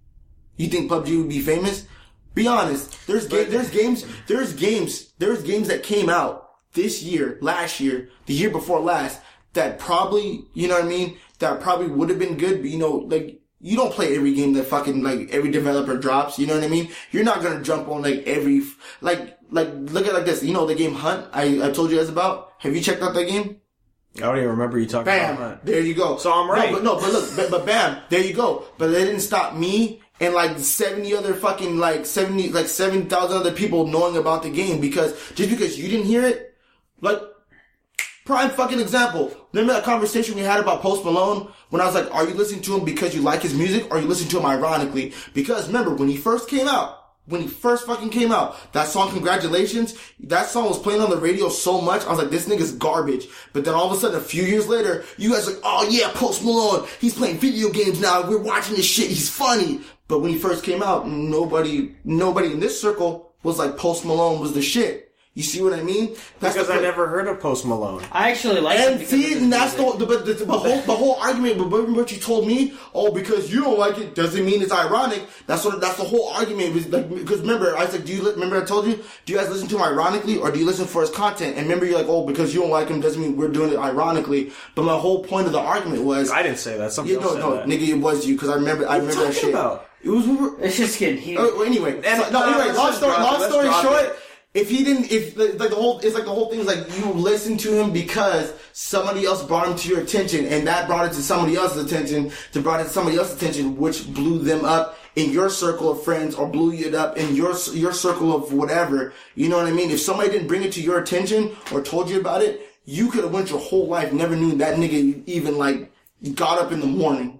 You think PUBG would be famous? Be honest. There's games that came out this year, last year, the year before last, that probably, you know what I mean? That probably would have been good, but you know, like, you don't play every game that fucking, like, every developer drops, you know what I mean? You're not gonna jump on, like, every, like, look at it like this. You know the game Hunt I told you guys about? Have you checked out that game? I don't even remember you talking about Hunt. There you go. So I'm right. But bam, there you go. But that didn't stop me and like 70 other fucking, 7,000 other people knowing about the game just because you didn't hear it, like, prime fucking example. Remember that conversation we had about Post Malone? When I was like, are you listening to him because you like his music, or are you listening to him ironically? Because remember, when he first fucking came out, that song, Congratulations, that song was playing on the radio so much, I was like, this nigga's garbage. But then all of a sudden, a few years later, you guys are like, oh yeah, Post Malone, he's playing video games now, we're watching this shit, he's funny. But when he first came out, nobody in this circle was like, Post Malone was the shit. You see what I mean? That's because I never heard of Post Malone. I actually like it. And see, and that's the whole argument. But what you told me, because you don't like it doesn't mean it's ironic. That's the whole argument. Was like, because remember, I was like, remember I told you, do you guys listen to him ironically, or do you listen for his content? And remember, you're like, because you don't like him doesn't mean we're doing it ironically. But my whole point of the argument was, I didn't say that. Somebody else said that. Nigga, it was you, because I remember that shit. About? It was. It's just getting heated. Anyway, long story short. It's like the whole thing is like you listen to him because somebody else brought him to your attention, and that brought it to somebody else's attention, which blew them up in your circle of friends, or blew it up in your circle of whatever. You know what I mean? If somebody didn't bring it to your attention or told you about it, you could have went your whole life never knew that nigga even like got up in the morning.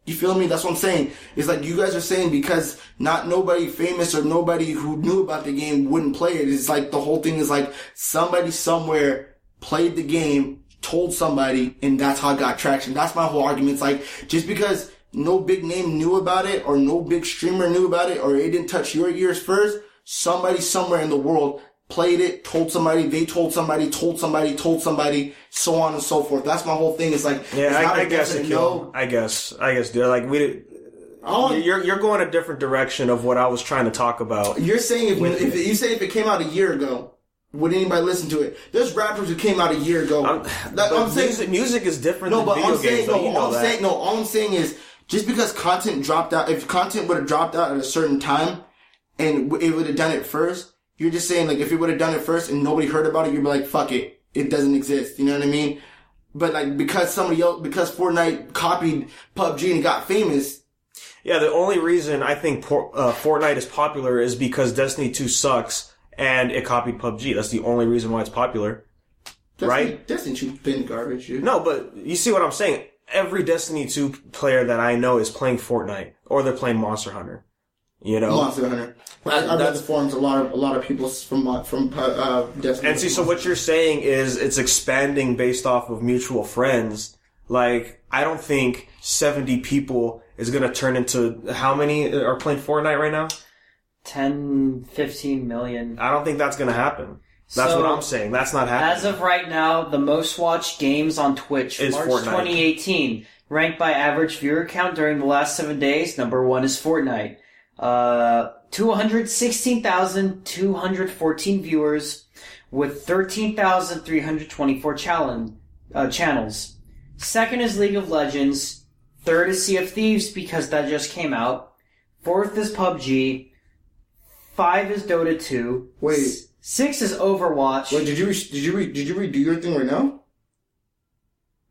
You feel me? That's what I'm saying. It's like you guys are saying because nobody famous or nobody who knew about the game wouldn't play it. It's like the whole thing is like somebody somewhere played the game, told somebody, and that's how it got traction. That's my whole argument. It's like just because no big name knew about it or no big streamer knew about it or it didn't touch your ears first, somebody somewhere in the world played it, told somebody, they told somebody, so on and so forth. That's my whole thing. It's like, yeah, I guess, Akiel. I guess, dude. Like, you're going a different direction of what I was trying to talk about. You're saying if it came out a year ago, would anybody listen to it? There's rappers who came out a year ago. I'm saying music is different than video games. All I'm saying is just because content dropped out, if content would have dropped out at a certain time and it would have done it first, you're just saying, like, if it would have done it first and nobody heard about it, you'd be like, fuck it. It doesn't exist. You know what I mean? But, like, because Fortnite copied PUBG and got famous. Yeah, the only reason I think Fortnite is popular is because Destiny 2 sucks and it copied PUBG. That's the only reason why it's popular. Right? Destiny 2's been garbage, dude. No, but you see what I'm saying? Every Destiny 2 player that I know is playing Fortnite or they're playing Monster Hunter. You know, Monster Hunter. I read the forums. A lot of people from Destiny. And see, so what you're saying is it's expanding based off of mutual friends. Like, I don't think 70 people is going to turn into how many are playing Fortnite right now? 10, 15 million. I don't think that's going to happen. That's what I'm saying. That's not happening. As of right now, the most watched games on Twitch is March Fortnite. 2018, ranked by average viewer count during the last 7 days. Number 1 is Fortnite. 216,214 viewers with 13,324 channels. Second is League of Legends. Third is Sea of Thieves because that just came out. Fourth is PUBG. 5 is Dota 2. Wait. 6 is Overwatch. Wait, did you redo your thing right now?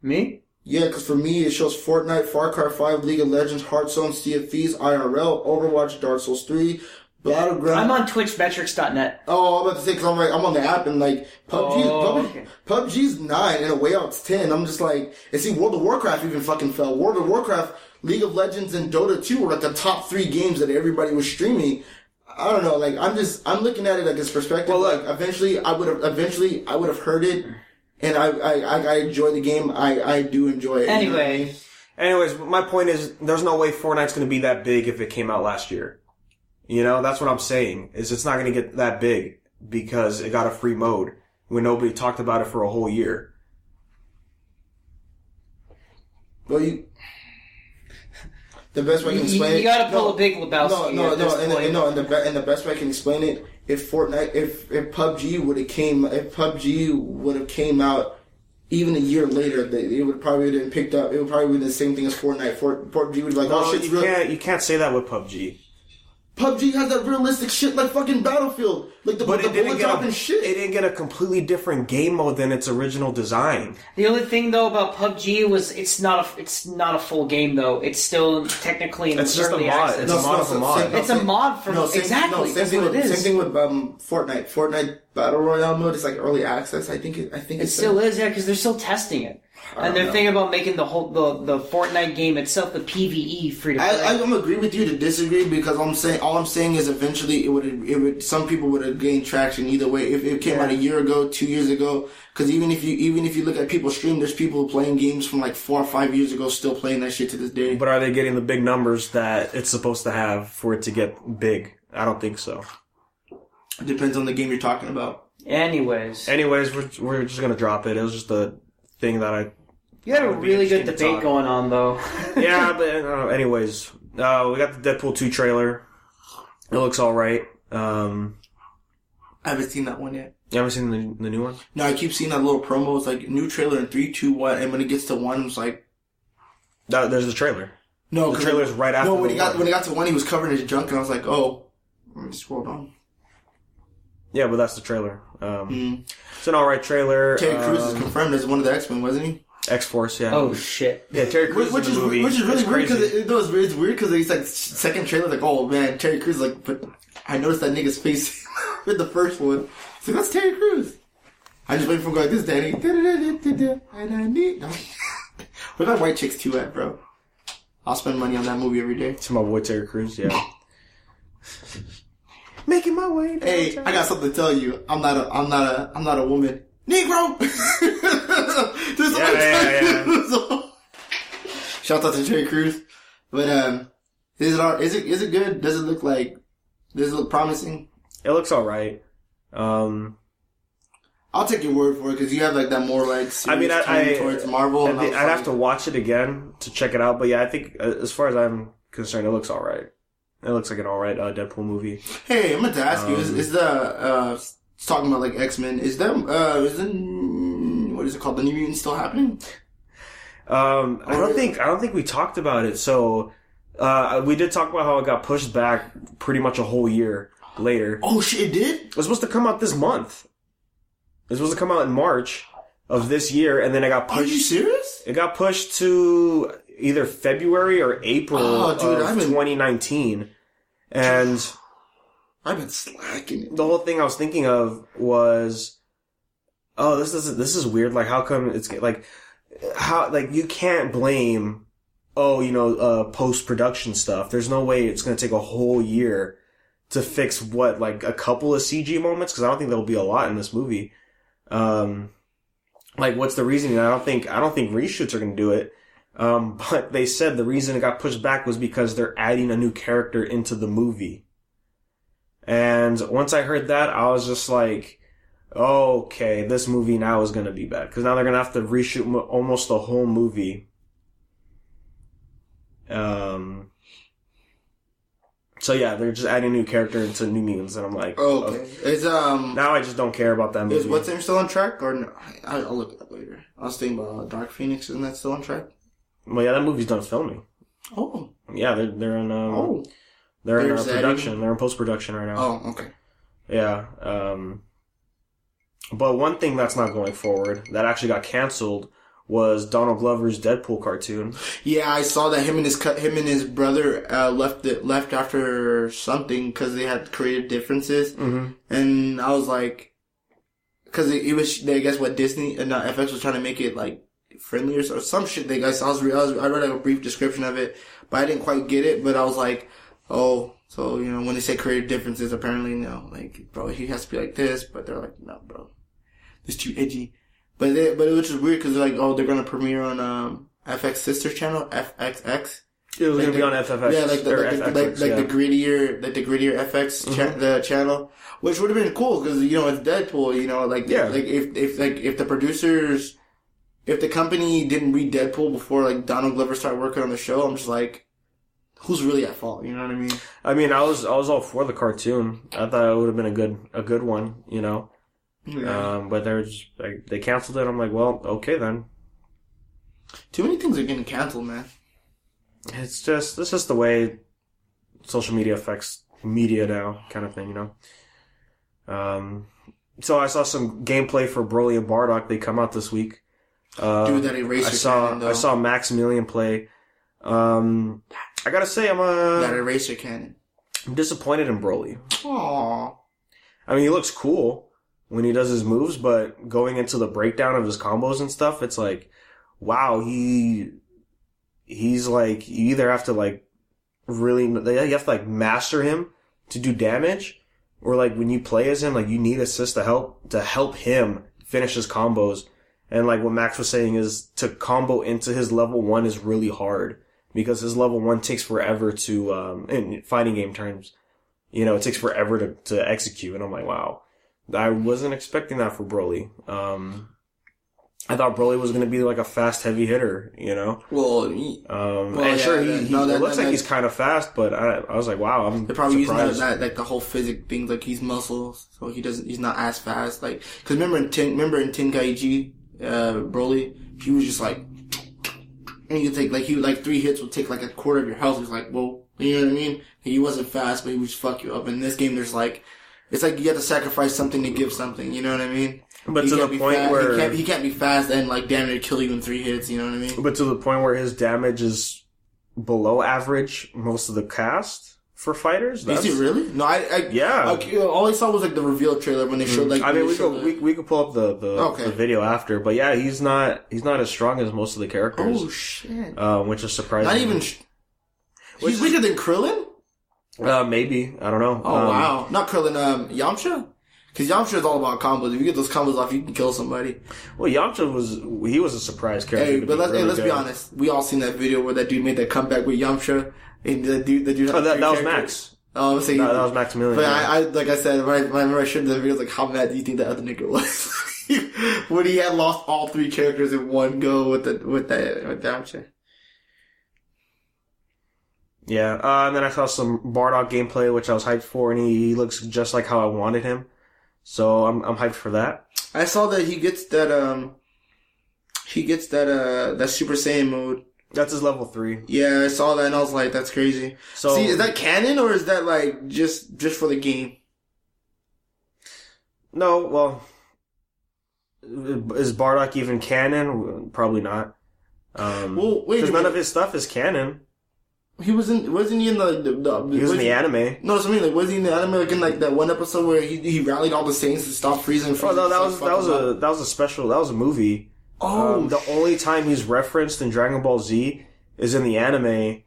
Me? Yeah, because for me, it shows Fortnite, Far Cry 5, League of Legends, Hearthstone, Sea of Thieves, IRL, Overwatch, Dark Souls 3, Battleground. I'm on TwitchMetrics.net. Oh, I'm about to say, because I'm on the app, and like, PUBG's 9, and Away Out's 10. I'm just like, and see, World of Warcraft even fucking fell. World of Warcraft, League of Legends, and Dota 2 were like the top 3 games that everybody was streaming. I don't know, like, I'm looking at it like this perspective. Well, like, eventually I would have heard it. And I enjoy the game. I do enjoy it. Anyways, my point is, there's no way Fortnite's going to be that big if it came out last year. You know, that's what I'm saying, is it's not going to get that big because it got a free mode when nobody talked about it for a whole year. Well, the best way I can explain it. You gotta pull a big Lebowski. And the best way I can explain it, if PUBG would have came out even a year later, it would probably have been picked up. It would probably be the same thing as Fortnite. PUBG would be like, shit, you can't say that with PUBG. PUBG has that realistic shit like fucking Battlefield. Like the bullet dropping shit. It didn't get a completely different game mode than its original design. The only thing though about PUBG was it's not a full game though. It's still technically in early access. It's a mod of a mod. It's a mod from exactly. Same thing with Fortnite. Fortnite Battle Royale mode is like early access. I think it still is, yeah, because they're still testing it. And they're thinking about making the whole the Fortnite game itself, the PvE, free to play. I'm agree with you to disagree because all I'm saying is eventually it would some people would have gained traction either way if it came out a year ago, 2 years ago. Because even if you look at people stream, there's people playing games from like 4 or 5 years ago still playing that shit to this day. But are they getting the big numbers that it's supposed to have for it to get big? I don't think so. It depends on the game you're talking about. Anyways, we're just gonna drop it. It was just a thing that you had a really good debate going on, though. Yeah, but anyways, we got the Deadpool 2 trailer. It looks all right. I haven't seen that one yet. You haven't seen the new one? No, I keep seeing that little promo. It's like new trailer in 3, 2, 1, and when it gets to 1, it's like there's the trailer. No, the trailer's right after. No, when he got to 1, he was covered in his junk, and I was like, oh, let me scroll down. Yeah, but that's the trailer. It's an alright trailer. Terry Crews is confirmed as one of the X-Men, wasn't he? X-Force, yeah. Oh shit! Yeah, Terry Crews which is in the movie. Which is really weird because it's weird because it's like second trailer, like, oh man, Terry Crews is like, but I noticed that nigga's face with the first one. So that's Terry Crews. I just waiting for him to go like this, Danny. And I need. Where that White Chicks 2 at, bro? I'll spend money on that movie every day. To my boy Terry Crews, yeah. Making my way. Hey, I got something to tell you. I'm not a woman. Negro! Yeah. Shout out to Terry Crews. But, is it good? Does it look promising? It looks alright. I'll take your word for it because you have like that more like serious tone towards Marvel. I'd have to watch it again to check it out. But yeah, I think as far as I'm concerned, it looks alright. It looks like an alright Deadpool movie. Hey, I'm going to ask you, is the, talking about like X-Men, is what is it called? The New Mutants still happening? I don't think we talked about it. So, we did talk about how it got pushed back pretty much a whole year later. Oh shit, it did? It was supposed to come out this month. It was supposed to come out in March of this year, and then it got pushed. Are you serious? It got pushed to either February or April of 2019. And I've been slacking it. The whole thing I was thinking of was, this is weird. Like, how come it's like, you can't blame, post-production stuff. There's no way it's going to take a whole year to fix like a couple of CG moments, because I don't think there'll be a lot in this movie. What's the reasoning? I don't think reshoots are going to do it. But they said the reason it got pushed back was because they're adding a new character into the movie. And once I heard that, I was just like, okay, this movie now is going to be bad. Because now they're going to have to reshoot almost the whole movie. So yeah, they're just adding a new character into New Mutants, and I'm like, okay. Now I just don't care about that movie. Is What's Name still on track? Or no? I'll look it up later. I was thinking about Dark Phoenix. Isn't that still on track? Well, yeah, that movie's done filming. Oh. Yeah, they're in they're in production. They're in post-production right now. Oh, okay. Yeah. But one thing that's not going forward that actually got canceled was Donald Glover's Deadpool cartoon. Yeah, I saw that him and his brother left after something because they had creative differeces, and I was like, because it was, I guess what Disney and FX was trying to make it like friendlier or some shit. I read like a brief description of it, but I didn't quite get it. But I was like, oh, so when they say creative differences, apparently like, bro, he has to be like this, but they're like, no, bro, it's too edgy. But which is weird because they're like, oh, they're gonna premiere on FX sister channel, FXX. It was gonna be on FFX. Yeah, the grittier FX the channel, which would have been cool because it's Deadpool. If the producers, if the company didn't read Deadpool before like Donald Glover started working on the show, I'm just like, who's really at fault? You know what I mean? I mean, I was all for the cartoon. I thought it would have been a good one. Yeah. But they canceled it. I'm like, well, okay then. Too many things are getting canceled, man. It's just the way social media affects media now, kind of thing, So I saw some gameplay for Broly and Bardock. They come out this week. Dude, that eraser cannon, though. I saw Maximilian play. I gotta say, that eraser cannon. I'm disappointed in Broly. Aww. I mean, he looks cool when he does his moves, but going into the breakdown of his combos and stuff, it's like, wow, he's like, you either have to like really, you have to like master him to do damage, or like when you play as him, like you need assists to help him finish his combos. And like what Max was saying is to combo into his level 1 is really hard because his level 1 takes forever to, in fighting game terms, you know, it takes forever to execute. And I'm like, wow, I wasn't expecting that for Broly. I thought Broly was going to be like a fast, heavy hitter, you know? Well, and sure, he looks like he's kind of fast, but I was like, wow, I'm they're probably surprised. using that, like the whole physics thing, like he's muscles, so he's not as fast. Like, cause remember in Tenkaichi, Broly, he was just like, and he could take, like, 3 hits would take like a quarter of your health. He's like, well, you know what I mean? He wasn't fast, but he would just fuck you up. In this game, there's like, it's like you have to sacrifice something to give something, you know what I mean? But to the point where he can't be fast and like damn near kill you in 3 hits. You know what I mean? But to the point where his damage is below average most of the cast for fighters. Is he really? No, all I saw was like the reveal trailer when they showed like. I mean, we could pull up the video after, but yeah, he's not as strong as most of the characters. Oh shit! Which is surprising. Not even. He's weaker than Krillin. Maybe, I don't know. Oh wow, not Krillin. Yamcha. Because Yamcha is all about combos. If you get those combos off, you can kill somebody. Well, Yamcha was a surprise character. Hey, but let's be honest. We all seen that video where that dude made that comeback with Yamcha. And the dude that was Max. Oh, I'm saying that was Maximilian. But I like I said, when I showed the video, I was like, how mad do you think that other nigga was? When he had lost all 3 characters in one go with Yamcha. Yeah, and then I saw some Bardock gameplay, which I was hyped for, and he looks just like how I wanted him. So I'm hyped for that. I saw that he gets that Super Saiyan mode. That's his level 3. Yeah, I saw that and I was like, that's crazy. So, see, is that canon or is that like just for the game? No, well, is Bardock even canon? Probably not. Well, wait, because none of his stuff is canon. Wasn't he in the he was in the anime. No, so I mean, like, was he in the anime, like, in, like, that one episode where he rallied all the Saiyans to stop freezing? Oh, no, that was a movie. Oh. The only time he's referenced in Dragon Ball Z is in the anime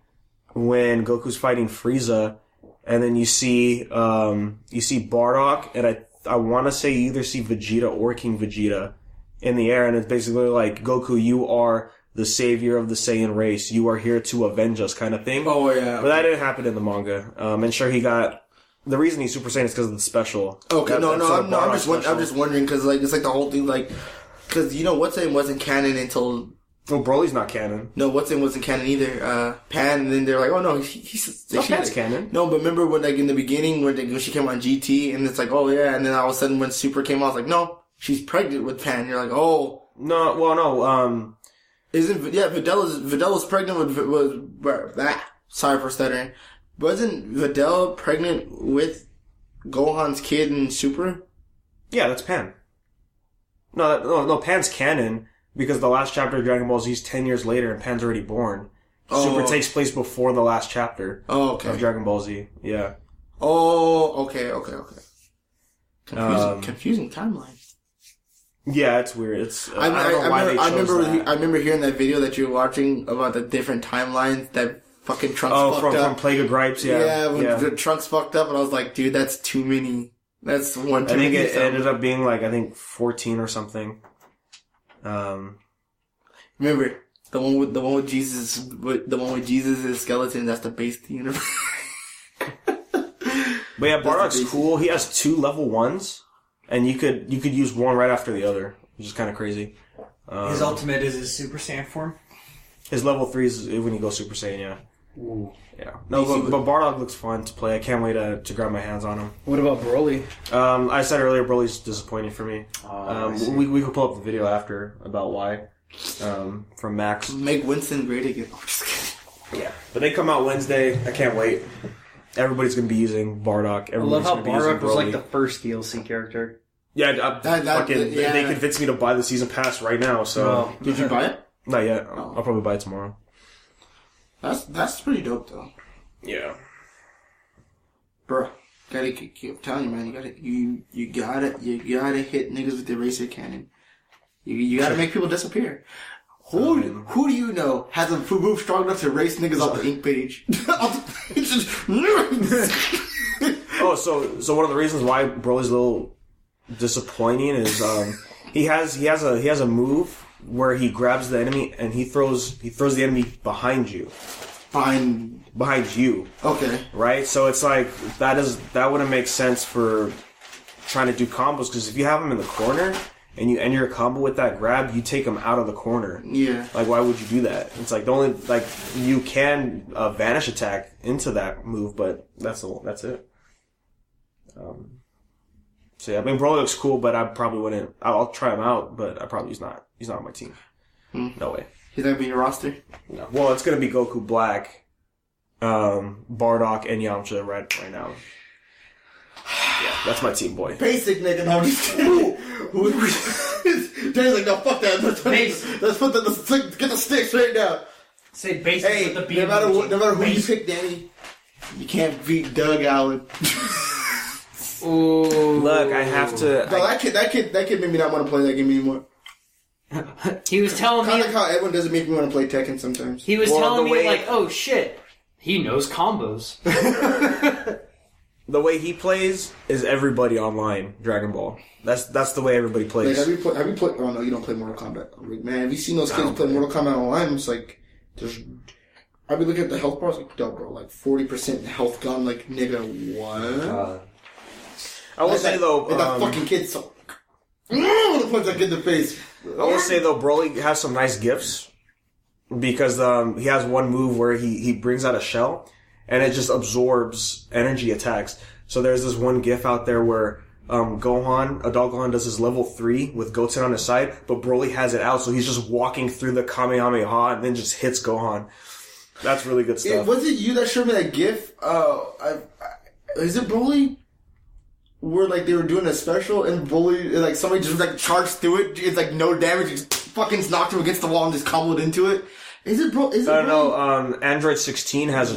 when Goku's fighting Frieza, and then you see Bardock, and I want to say you either see Vegeta or King Vegeta in the air, and it's basically like, Goku, you are the savior of the Saiyan race. You are here to avenge us, kind of thing. Oh, yeah. But that didn't happen in the manga. And sure, he got... The reason he's Super Saiyan is because of the special. Okay, I'm just wondering, because, like, it's like the whole thing, like... Because, you know, What's Name wasn't canon until... Well, Broly's not canon. No, What's Name wasn't canon either. Pan, and then they're like, oh, no, he's... No, Pan's canon. No, but remember when, like, in the beginning, when she came on GT, and it's like, oh, yeah, and then all of a sudden when Super came out, I was like, no, she's pregnant with Pan. You're like, oh... No, well, no, Vidella's pregnant with sorry for stuttering. Wasn't Vidella pregnant with Gohan's kid in Super? Yeah, that's Pan. No, Pan's canon because the last chapter of Dragon Ball Z is 10 years later and Pan's already born. Super takes place before the last chapter of Dragon Ball Z. Yeah. Oh, okay. Confusing timeline. Yeah, it's weird. It's I remember hearing that video that you were watching about the different timelines that fucking Trunks fucked up. From Plague of Gripes, yeah. Yeah, when the Trunks fucked up, and I was like, dude, that's too many. That's one too many. I think it something. ended up being like 14 or something. Remember the one with Jesus, Jesus' skeleton. That's the base of the universe. But yeah, Bardock's cool. He has 2 level 1s. And you could use one right after the other, which is kind of crazy. His ultimate is his Super Saiyan form? His level 3 is when you go Super Saiyan, yeah. Ooh. Yeah. No, but Bardock looks fun to play. I can't wait to grab my hands on him. What about Broly? I said earlier, Broly's disappointing for me. We could pull up the video after about why. From Max. Make Winston great again. I'm just kidding. Yeah. But they come out Wednesday. I can't wait. Everybody's going to be using Bardock. I love how Bardock was like the first DLC character. Yeah, they convinced me to buy the season pass right now. So did you buy it? Not yet. I'll probably buy it tomorrow. That's pretty dope though. Yeah, bro. Gotta keep telling you, man. You gotta hit niggas with the eraser cannon. You gotta make people disappear. Who do you know has a move strong enough to erase niggas off the ink page? Oh, so one of the reasons why Broly's a little disappointing is he has a move where he grabs the enemy and he throws the enemy behind you. Behind you. Okay. Right? So it's like that wouldn't make sense for trying to do combos, because if you have him in the corner and you end your combo with that grab, you take him out of the corner. Yeah. Like, why would you do that? It's like the only, like, you can vanish attack into that move, but that's it. So yeah, I mean, Broly looks cool, but I probably wouldn't. I'll try him out, but he's not on my team. No way. He's not gonna be in your roster? No. Well, it's gonna be Goku Black, Bardock, and Yamcha right now. Yeah, that's my team, boy. Basic nigga, no, I'm just kidding. Danny's like, no, fuck that. Let's get the sticks right now. Say basic Hey, with the B. no matter who you pick, Danny, you can't beat Doug Allen. Ooh. Look, I have to. No, that kid made me not want to play that game anymore. He was telling Kind me. of like how Edwin doesn't make me want to play Tekken sometimes. He was telling me like, oh shit, he knows combos. The way he plays is everybody online Dragon Ball. That's the way everybody plays. Like, have you played? Oh no, you don't play Mortal Kombat. Like, man, have you seen those kids play Mortal Kombat online? It's like, I've been looking at the health bars, like, yo, bro, like 40% health gone. Like, nigga, what? I will say though, that fucking kid so. I'm gonna punch that kid in the face. I will say though, Broly has some nice gifts because he has one move where he brings out a shell and it just absorbs energy attacks. So there's this one gif out there where adult Gohan does his level 3 with Goten on his side, but Broly has it out, so he's just walking through the Kamehameha and then just hits Gohan. That's really good stuff. Was it you that showed me that gif? Is it Broly? Where like they were doing a special and Broly, like somebody just like charged through it. It's like no damage. Just fucking knocked him against the wall and just comboed into it. Is it Broly? No, Android 16 has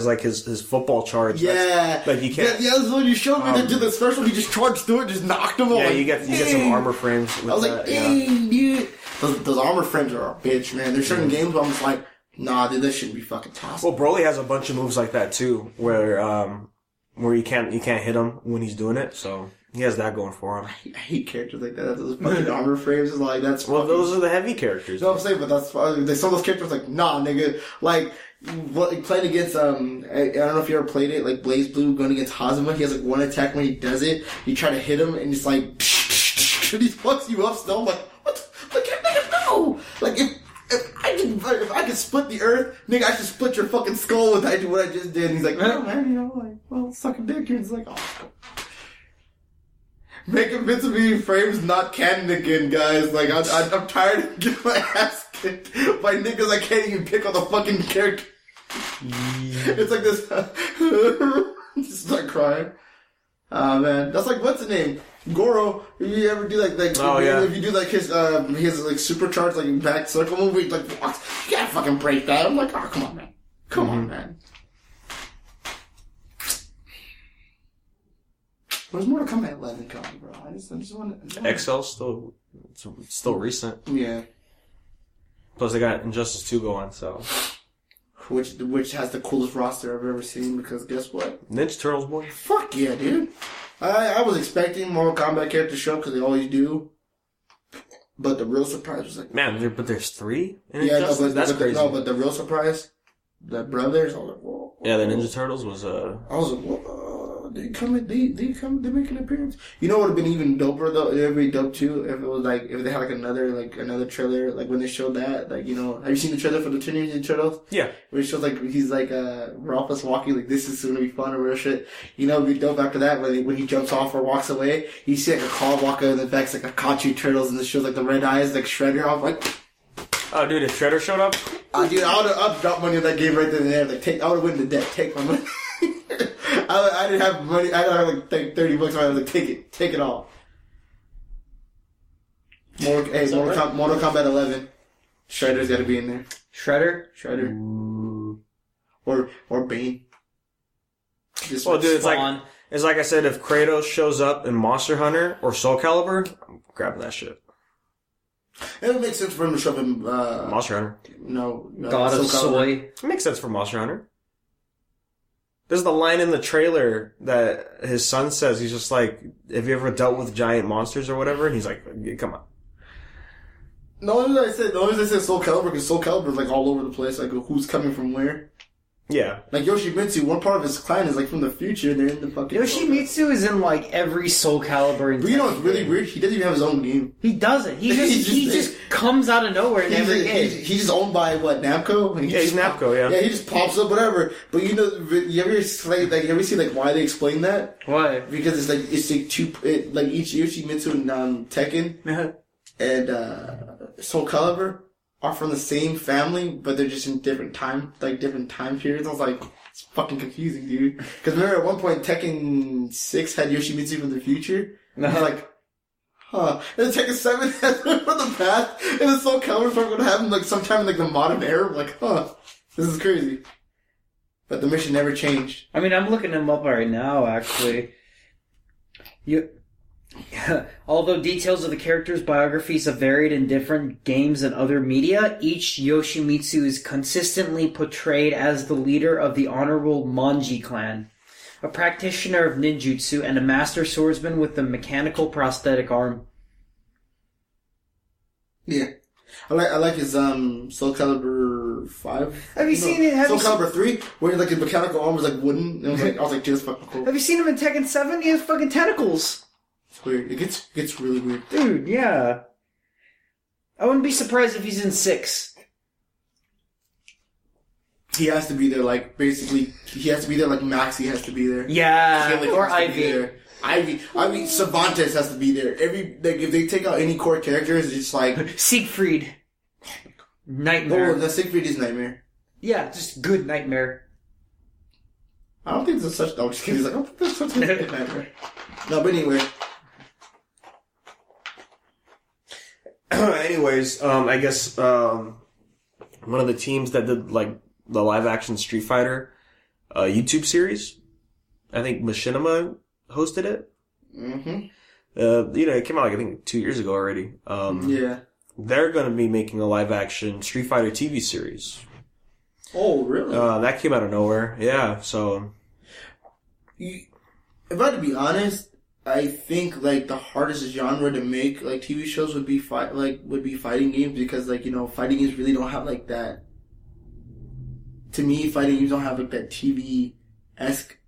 like his football charge. Yeah. Like you can't. Yeah, that's what you showed me. They did the special. He just charged through it, just knocked him. Yeah, like, you get some armor frames. With I was like, dang, dude. Those armor frames are a bitch, man. There's certain games where I'm just like, nah, dude, this shouldn't be fucking possible. Well, Broly has a bunch of moves like that too, where you can't hit him when he's doing it, so he has that going for him. I hate characters like that. Those fucking armor frames is like, that's well, fucking... those are the heavy characters. You know what I'm saying? But that's some of those characters like, nah, nigga. Like, playing against, I don't know if you ever played it, like Blaze Blue going against Hazama. He has like one attack when he does it. You try to hit him and it's like, and he fucks you up still. I'm like, what the? Like, nigga, no! Like, if I could split the earth, nigga, I should split your fucking skull with what I just did. And he's like, no, man, you know, like, well, suck a dick. And it's like, oh. Making Mitsubishi frames not canon again, guys. Like, I'm tired of getting my ass kicked by niggas I can't even pick on the fucking character. It's like this. Just start crying. Man. That's like, what's the name? Goro, if you ever do like oh, yeah. If you do like his like supercharged like back circle move, he like walks, you can't fucking break that. I'm like, oh come on, man, come on, man. Where's Mortal Kombat 11 coming, bro? I just want to. XL's still recent. Yeah. Plus they got Injustice 2 going, so. Which has the coolest roster I've ever seen, because guess what? Ninja Turtles, boy. Fuck yeah, dude. I was expecting Mortal Kombat character show because they always do, but the real surprise was like, man, but there's 3 in yeah, Injustice? That's crazy. No, but the real surprise, the brothers, I was like, whoa. Yeah, the Ninja Turtles was I was like, whoa. They make an appearance. You know what would have been even doper though? It would be dope too if it was like if they had like another trailer, like when they showed that, like, you know, have you seen the trailer for the Teenage Ninja Turtles? Yeah. Where it shows like he's like Ralph is walking, like this is gonna be fun or real shit. You know, it'd be dope after that when he jumps off or walks away. You see like a car walk out of the back's like a Akachi Turtles and it shows like the red eyes like Shredder off like. Oh, dude, if Shredder showed up, dude, I'd drop money on that game right then and there. Like, I would have won the debt. Take my money. I didn't have money. I had like $30. I was like, take it all. Mortal Kombat 11. Shredder's got to be in there. Shredder. Ooh. Or Bane. Well, dude, it's like I said. If Kratos shows up in Monster Hunter or Soul Calibur, I'm grabbing that shit. It would make sense for him to shove him. Monster Hunter. No, God of Soy. It makes sense for Monster Hunter. There's the line in the trailer that his son says. He's just like, "Have you ever dealt with giant monsters or whatever?" And he's like, "Come on." The only reason I said Soul Calibur because Soul Calibur is like all over the place. Like who's coming from where? Yeah. Like Yoshimitsu, one part of his clan is like from the future. They're in the fucking. Yoshimitsu is in like every Soul Calibur. But you know what's really weird? He doesn't even have his own game. He doesn't. He just comes out of nowhere in every game. He's just owned by what, Namco? Yeah, he's Namco. Yeah. Yeah, he just pops up, whatever. But you know, you ever see like why they explain that? Why? Because it's like each Yoshimitsu and Tekken and Soul Calibur are from the same family, but they're just in different time periods. I was like, it's fucking confusing, dude. Because remember at one point Tekken 6 had Yoshimitsu from the future? And I was like, huh. And then Tekken 7 has him from the past, and the Soul Calibur is going to have him like sometime in like the modern era. I'm like, huh, this is crazy. But the mission never changed. I mean, I'm looking him up right now, actually. Although details of the characters' biographies have varied in different games and other media, each Yoshimitsu is consistently portrayed as the leader of the honorable Manji clan, a practitioner of ninjutsu and a master swordsman with a mechanical prosthetic arm. Yeah. I like his Soul Calibur 5. Have you seen it? Soul Calibur 3, where like his mechanical arm was like wooden, and I was like, dude, that's fucking cool. Have you seen him in Tekken 7? He has fucking tentacles. It's weird. It gets really weird. Dude, yeah. I wouldn't be surprised if he's in 6. He has to be there, like, basically, he has to be there like Maxi has to be there. Yeah, or Ivy. Ivy, Cervantes has to be there. If they take out any core characters, it's just like... Siegfried. Nightmare. Oh, the Siegfried is Nightmare. Yeah, just good Nightmare. I don't think there's such... No, I'm just kidding. He's like, I don't think there's such a good Nightmare. No, but anyway... Anyways, I guess one of the teams that did like the live action Street Fighter YouTube series, I think Machinima hosted it. Mm-hmm. It came out like I think 2 years ago already. Yeah. They're going to be making a live action Street Fighter TV series. Oh, really? That came out of nowhere. Yeah, so If I had to be honest, I think like the hardest genre to make like TV shows would be fighting games because like fighting games really don't have like that. To me, fighting games don't have like that TV-esque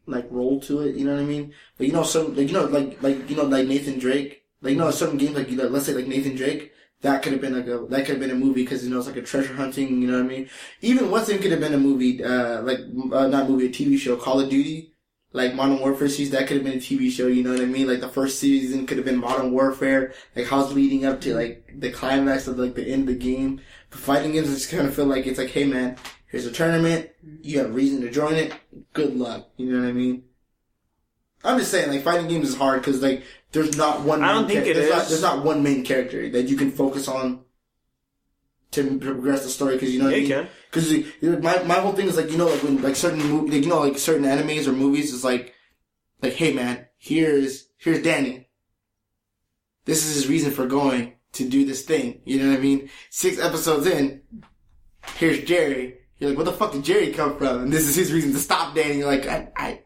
like role to it. You know what I mean? But some like Nathan Drake. Like certain games like let's say like Nathan Drake. That could have been a movie because it's like a treasure hunting. You know what I mean? Even What's Name could have been a movie. Not movie, a TV show. Call of Duty. Like Modern Warfare series, that could have been a TV show, you know what I mean? Like the first season could have been Modern Warfare, like how it's leading up to like the climax of like the end of the game. But fighting games, I just kind of feel like it's like, hey man, here's a tournament, you have a reason to join it, good luck, you know what I mean? I'm just saying, like fighting games is hard because like there's not one. I don't think it is. There's not one main character that you can focus on to progress the story because you know what I mean? You can. Because my whole thing is like when like certain certain animes or movies is like hey man, here's Danny. This is his reason for going to do this thing. You know what I mean? 6 episodes in, here's Gerry. You're like, where the fuck did Gerry come from? And this is his reason to stop Danny. You're like, I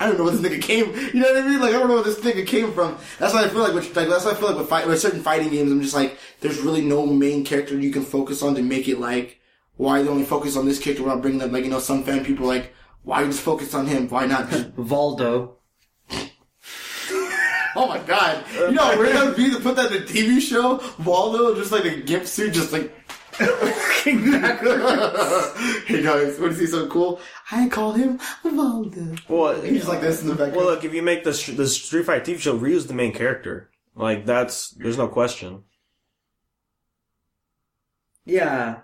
don't know where this nigga came. You know what I mean? Like I don't know where this nigga came from. That's why I feel like with certain fighting games, I'm just like, there's really no main character you can focus on to make it like, why they only focus on this character without bringing up like some fan people are like, why just focus on him? Why not just Valdo? Oh my god! You know how weird that would be to put that in a TV show? Waldo, just like a gimp suit, just like walking backwards. Hey guys, want to see something cool? I call him Waldo. Well, he's like this in the background. Well, look, if you make the Street Fighter TV show, Ryu's the main character. Like there's no question. Yeah,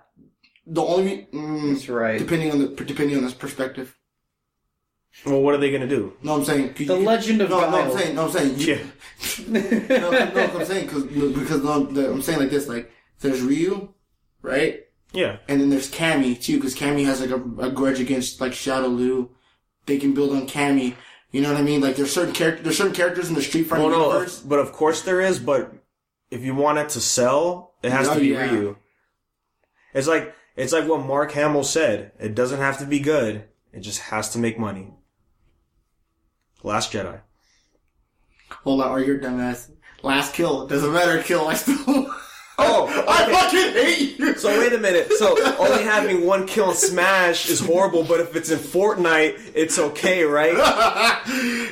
the only that's right. Depending on this perspective. Well, what are they gonna do? No, I'm saying the Legend of Guile. I'm saying. Yeah. no, I'm saying because I'm saying like this. Like there's Ryu, right? Yeah. And then there's Cammy too, because Cammy has like a grudge against like Shadow Liu. They can build on Cammy. You know what I mean? Like there's certain characters in the Street Fighter universe. But of course there is. But if you want it to sell, it has to be Ryu. It's like what Mark Hamill said. It doesn't have to be good. It just has to make money. Last Jedi. Hold on, or you're dumbass. Last kill. Doesn't matter, kill. I still... Oh, okay. I fucking hate you. So wait a minute. So only having one kill in Smash is horrible, but if it's in Fortnite, it's okay, right?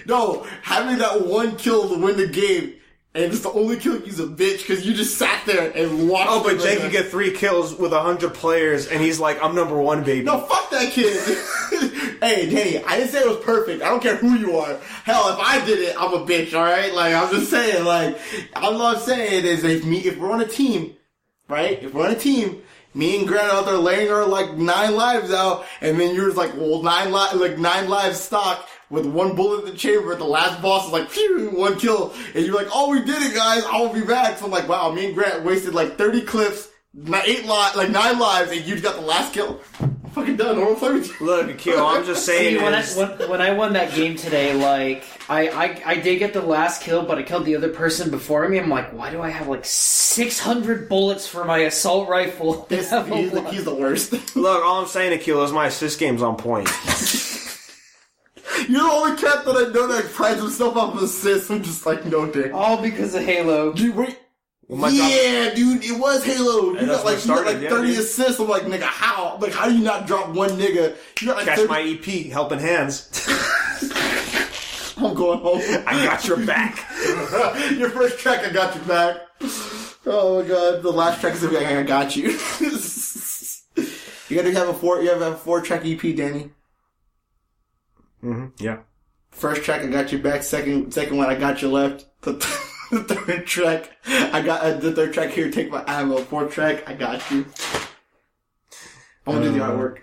No, having that one kill to win the game, and it's the only kill you's a bitch because you just sat there and watched. Oh, but Jake can get 3 kills with 100 players, and he's like, "I'm number 1, baby." No, fuck that kid. Hey, Danny, I didn't say it was perfect. I don't care who you are. Hell, if I did it, I'm a bitch. All right, like I'm just saying. Like all I'm saying is, if we're on a team, right? If we're on a team. Me and Grant out there laying our like 9 lives out, and then you're just like, well, 9 lives stock with 1 bullet in the chamber. The last boss is like, phew, 1 kill, and you're like, oh, we did it, guys. I will be back. So I'm like, wow, me and Grant wasted like 30 clips, 9 lives, and you got the last kill. Fucking done. I don't play with you. Look, Akiel, I'm just saying. See, when I won that game today, like I did get the last kill, but I killed the other person before me. I'm like, why do I have like 600 bullets for my assault rifle? He's the worst. Look, all I'm saying, Akiel, is my assist game's on point. You're the only cat that I know that prides himself off of assists. I'm just like, no dick. All because of Halo. Dude, wait. Yeah, dude, it was Halo. You got like 30 assists. I'm like, nigga, how? Like, how do you not drop one nigga? You got like Catch 30... my EP, helping hands. I'm going home. I got your back. Your first track, I got your back. Oh my god, the last track is like, I got you. You gotta have a 4-track EP, Danny. Yeah. First track, I got your back. Second one, I got your left. The third track, the third track here, take my ammo. 4th track, I got you. I'm gonna do the artwork.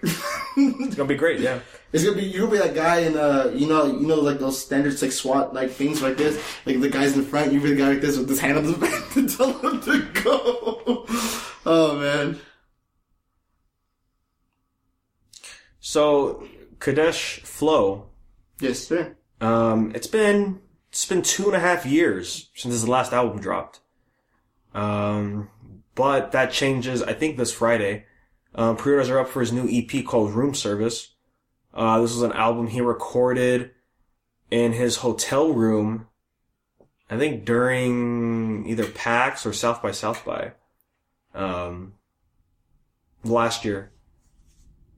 It's gonna be great, yeah. You're gonna be that guy in, you know, like those standards, like SWAT, like things like this. Like the guys in the front, you be the guy like this with his hand on his back to tell him to go. Oh man. So, Kadesh Flow. Yes, sir. It's been 2.5 years since his last album dropped. But that changes, I think, this Friday. Pre-orders are up for his new EP called Room Service. This was an album he recorded in his hotel room, I think during either PAX or South by, last year.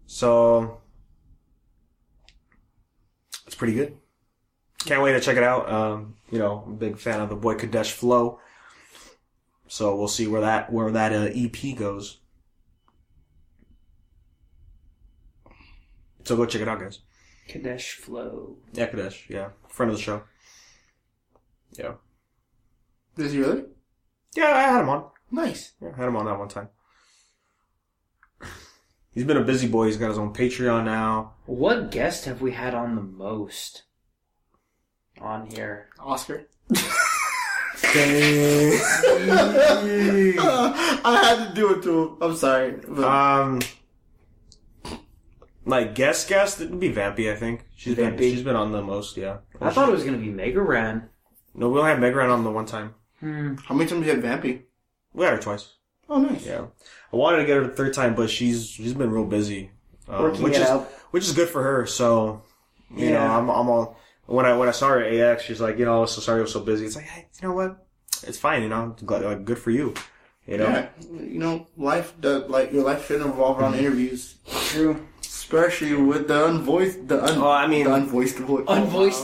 So, it's pretty good. Can't wait to check it out. I'm a big fan of the boy Kadesh Flow. So we'll see where that EP goes. So go check it out, guys. Kadesh Flow. Yeah, Kadesh. Yeah, friend of the show. Yeah. Is he really? Yeah, I had him on. Nice. Yeah, I had him on that one time. He's been a busy boy. He's got his own Patreon now. What guest have we had on the most? On here. Oscar. Dang. I had to do it to him. I'm sorry. But... like guest, it'd be Vampy, I think. She's been on the most, yeah. I thought it was gonna be Mega Ran. No, we only had Mega Ran on the one time. How many times did you have Vampy? We had her twice. Oh, nice. Yeah. I wanted to get her the 3rd time, but she's been real busy. Which is good for her, so you know, I'm all when I saw her at AX, she's like, so sorry I was so busy. It's like, hey, you know what? It's fine, good for you. Yeah. Your life shouldn't revolve around interviews. True. Especially with the unvoiced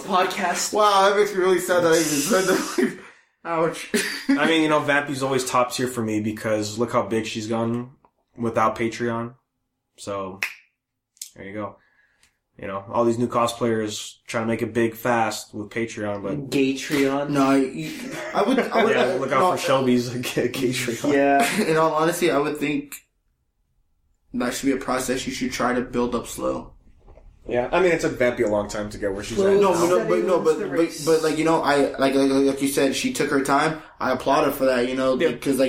podcast. Wow, that makes me really sad that I even said that. Ouch. I mean, Vampy's always top tier for me because look how big she's gone without Patreon. So, there you go. All these new cosplayers trying to make it big fast with Patreon, but... Gatreon? No, I would look out for Shelby's Gatreon. Yeah. In all honesty, I would think that should be a process you should try to build up slow. Yeah, I mean, it took Vampy a long time to get where she's at. But like you said, she took her time. I applaud her for that, because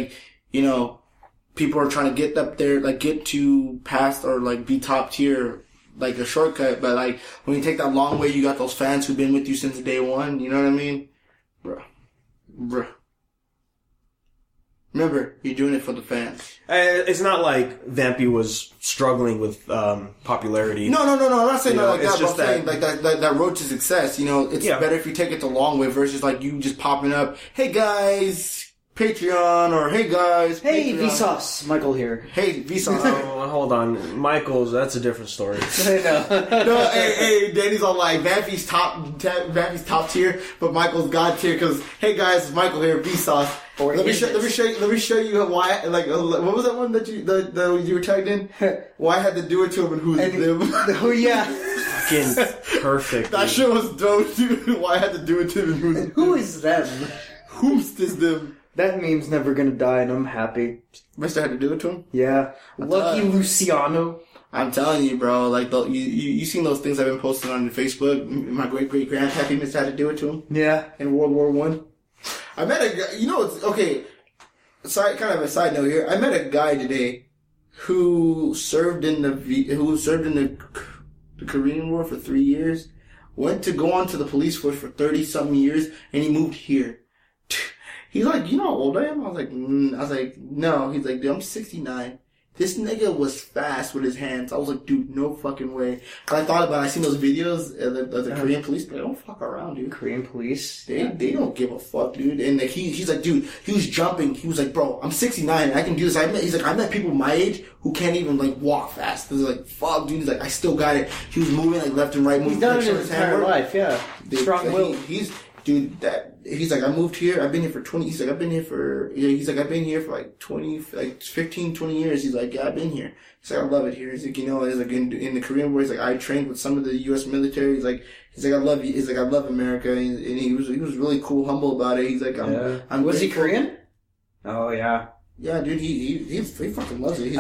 people are trying to get up there, like get to past or like be top tier, like a shortcut. But like when you take that long way, you got those fans who've been with you since day one. You know what I mean, bruh. Remember, you're doing it for the fans. It's not like Vampy was struggling with popularity. No. I'm not saying that like it's that. just But I'm saying like that road to success. You know, it's better if you take it the long way versus like you just popping up. Hey guys, Patreon, or hey guys, Hey, Patreon. Vsauce, Michael here. Hey Vsauce. Oh, hold on, Michael's. That's a different story. I know. No, hey, Danny's all like Vampy's top tier, but Michael's god tier because hey guys, it's Michael here, Vsauce. Let me show you why. Like, what was that one that you were tagged in? Why I had to do it to him and who's them? Oh yeah. Fucking perfect. That shit was dope, dude. Why I had to do it to him and who's them? Who is them? Who's this them? That meme's never gonna die, and I'm happy. Mister had to do it to him. Yeah. Lucky Luciano. I'm telling you, bro. Like, you seen those things I've been posting on Facebook? My great grandpappy Mister had to do it to him. Yeah. In World War One. I met a guy, it's, okay, kind of a side note here. I met a guy today who served in the Korean War for 3 years, went to go on to the police force for 30-something years, and he moved here. He's like, you know how old I am? I was like, no. He's like, dude, I'm 69. This nigga was fast with his hands. I was like, dude, no fucking way. I thought about it. I seen those videos of the Korean police. They don't fuck around, dude. Korean police? They don't give a fuck, dude. And like he's like, dude, he was jumping. He was like, bro, I'm 69 and I can do this. I met people my age who can't even like walk fast. He's like, fuck, dude. He's like, I still got it. He was moving like left and right. He's done it his entire life, yeah. Strong will. He's like, I moved here. I've been here for 20. He's like, I've been here for like 15, 20 years. He's like, yeah, I've been here. He's like, I love it here. He's like, he's like in the Korean War. He's like, I trained with some of the U.S. military. He's like, I love you. He's like, I love America. And he was really cool, humble about it. He's like, I'm was grateful. he Korean? Oh yeah. Yeah, dude, he fucking loves it. He's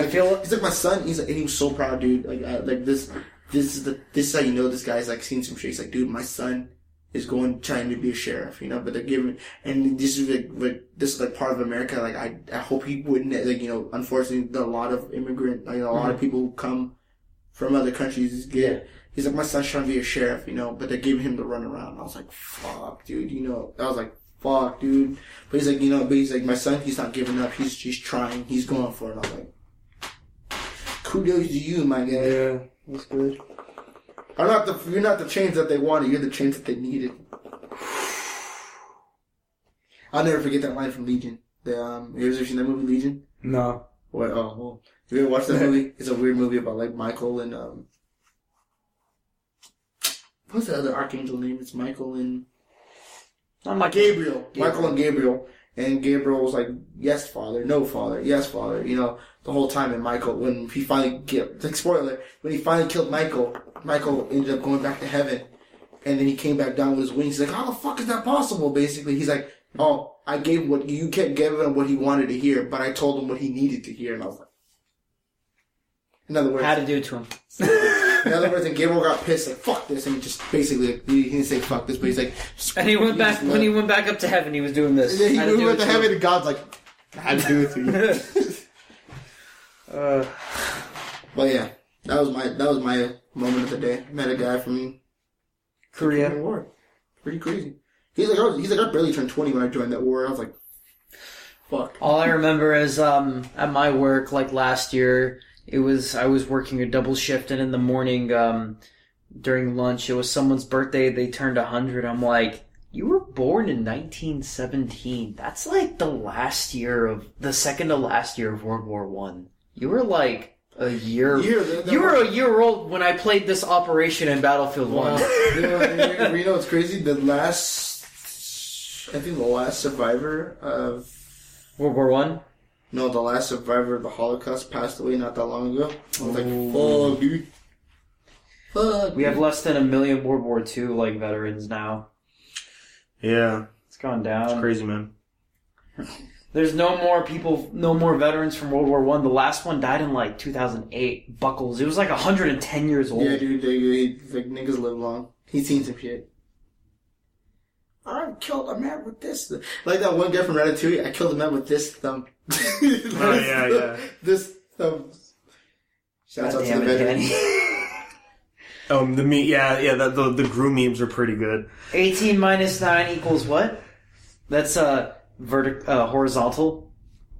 like my son. He's like, and he was so proud, dude. Like this is how you know this guy's like seen some shit. He's like, dude, my son is trying to be a sheriff, but they're giving, and this is like part of America. Like I hope he wouldn't, like, unfortunately, a lot of immigrant, like a lot of people who come from other countries he's like, my son's trying to be a sheriff, but they're giving him the runaround. I was like, fuck, dude, I was like, fuck, dude. But he's like, my son, he's not giving up. He's trying. He's going for it. I was like, kudos to you, my guy. Yeah, that's good. You're not the change that they wanted. You're the change that they needed. I'll never forget that line from Legion. You ever seen that movie, Legion? No. What? Oh, well. You ever watched that movie? It's a weird movie about like Michael and what's the other archangel name? It's Michael and Gabriel. Michael and Gabriel. And Gabriel was like, yes, father, no, father, yes, father, the whole time. And Michael, when he finally when he finally killed Michael ended up going back to heaven. And then he came back down with his wings. He's like, how the fuck is that possible? Basically, he's like, oh, I gave you kept giving him what he wanted to hear, but I told him what he needed to hear. And I was like, in other words, had to do it to him. In other words, and Gabriel got pissed, like, fuck this, and just basically, like, he didn't say fuck this, but he's like, and he went back, when he went back up to heaven, he was doing this. Yeah, he went to heaven, and God's like, I had to do it to you. But yeah, that was my moment of the day. I met a guy from Korea. War. Pretty crazy. He's like, I barely turned 20 when I joined that war. I was like, fuck. All I remember is, at my work, like last year, I was working a double shift, and in the morning, during lunch, it was someone's birthday. They turned 100. I'm like, you were born in 1917. That's like the second to last year of World War One. You were like a year. You were a year old when I played this operation in Battlefield 1. You know what's crazy? The last survivor of World War One. No, the last survivor of the Holocaust passed away not that long ago. I was like, fuck, dude. Fuck. We have less than 1 million World War II like veterans now. Yeah. It's gone down. It's crazy, man. There's no more veterans from World War One. The last one died in like 2008. Buckles. It was like 110 years old. Yeah, dude, like niggas live long. He's seen some shit. I killed a man with this. Like that one guy from Ratatouille. I killed a man with this thumb. Yeah. This thumb. Shouts out to the Damn it, veterans. Danny. The Gru memes are pretty good. 18 minus 9 equals what? That's horizontal.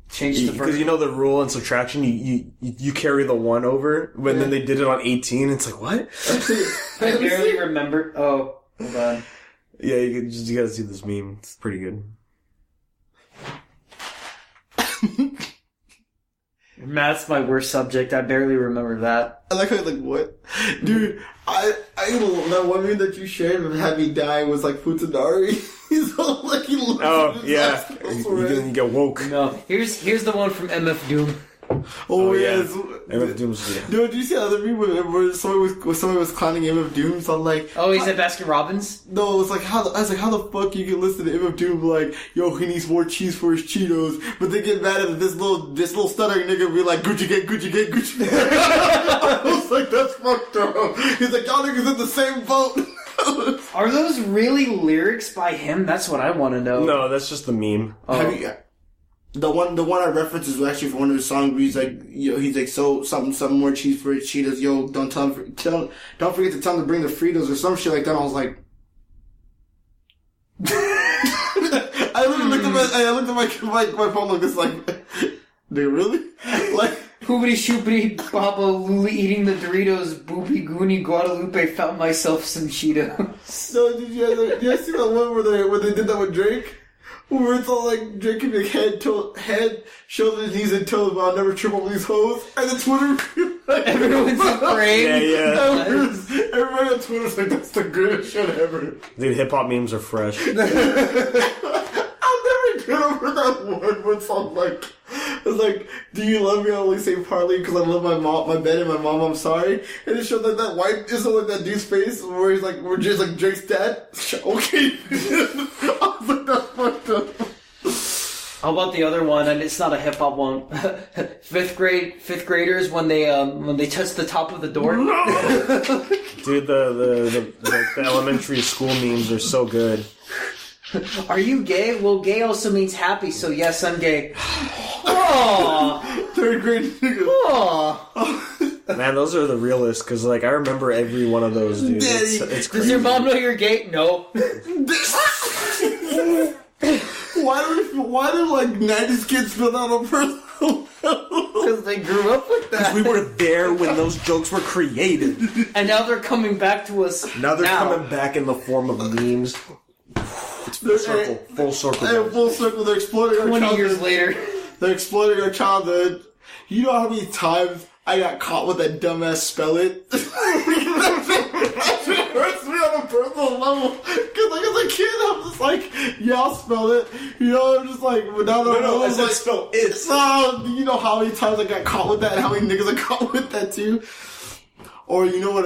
Change the Because you know the rule in subtraction, you carry the 1 over, but then they did it on 18. It's like, what? I barely remember. Oh, hold on. Yeah, you gotta see this meme. It's pretty good. Math's my worst subject. I barely remember that. I like how you're like, what? Dude, I that one meme that you shared of having dying was like Futanari. He's all like, he looks Oh, yeah. You get woke. No. Here's the one from MF Doom. Oh, yeah. yes. MF Doom's Dude, did you see the other meme where somebody was clowning MF Doom? So I'm like, Oh, he's at Baskin Robbins? no, it was like, how the fuck you can listen to MF Doom like, yo, he needs more cheese for his Cheetos, but they get mad at this little stuttering nigga be like, Gucci get. I was like, that's fucked up. He's like, y'all niggas in the same boat. Are those really lyrics by him? That's what I want to know. No, that's just the meme. Oh. The one I referenced is actually from one of the songs where he's like, so something more cheese for his Cheetos. Yo, don't forget to tell him to bring the Fritos or some shit like that. I was like, I literally looked at my phone like this, like, dude, really? Like, Hoobity shoopity baba luli eating the Doritos boopy goony Guadalupe found myself some Cheetos. no, did you guys see that one where they did that with Drake? Where it's all like Drake can be head, shoulders, knees, and toes, but I'll never trip over these hoes. And the Twitter, Everyone's afraid. Yeah. Everybody on Twitter's like, that's the greatest shit ever. Dude, hip-hop memes are fresh. I'll never get over that one where it's all like, it's like, do you love me? I only say partly because I love my bed and my mom, I'm sorry. And it showed that white, it's like that dude's face where he's like, we're just like Drake's dad. Okay. I was like, that's fucked up. How about the other one? And it's not a hip hop one. Fifth graders when they touch the top of the door. Dude, the elementary school memes are so good. Are you gay? Well, gay also means happy, so yes, I'm gay. Aww. Third grade nigga. Aww. Man, those are the realest, because, like, I remember every one of those, dude. It's Does crazy. your mom know you're gay? No. Why do like 90s kids feel that on personal? Because they grew up with that. We were there when those jokes were created. And now they're coming back to us. Now they're coming back in the form of memes. It's full circle. Full circle. Hey, full circle. They're exploiting our 20 childhood. years later. They're exploiting our childhood. You know how many times I got caught with that dumbass spell it? That shit hurts me on a personal level. Because like as a kid, I'm just like, yeah, I'll spell it. You know, I'm just like, but now that I was like, spell it. you know how many times I got caught with that and how many niggas I caught with that too? Or you know what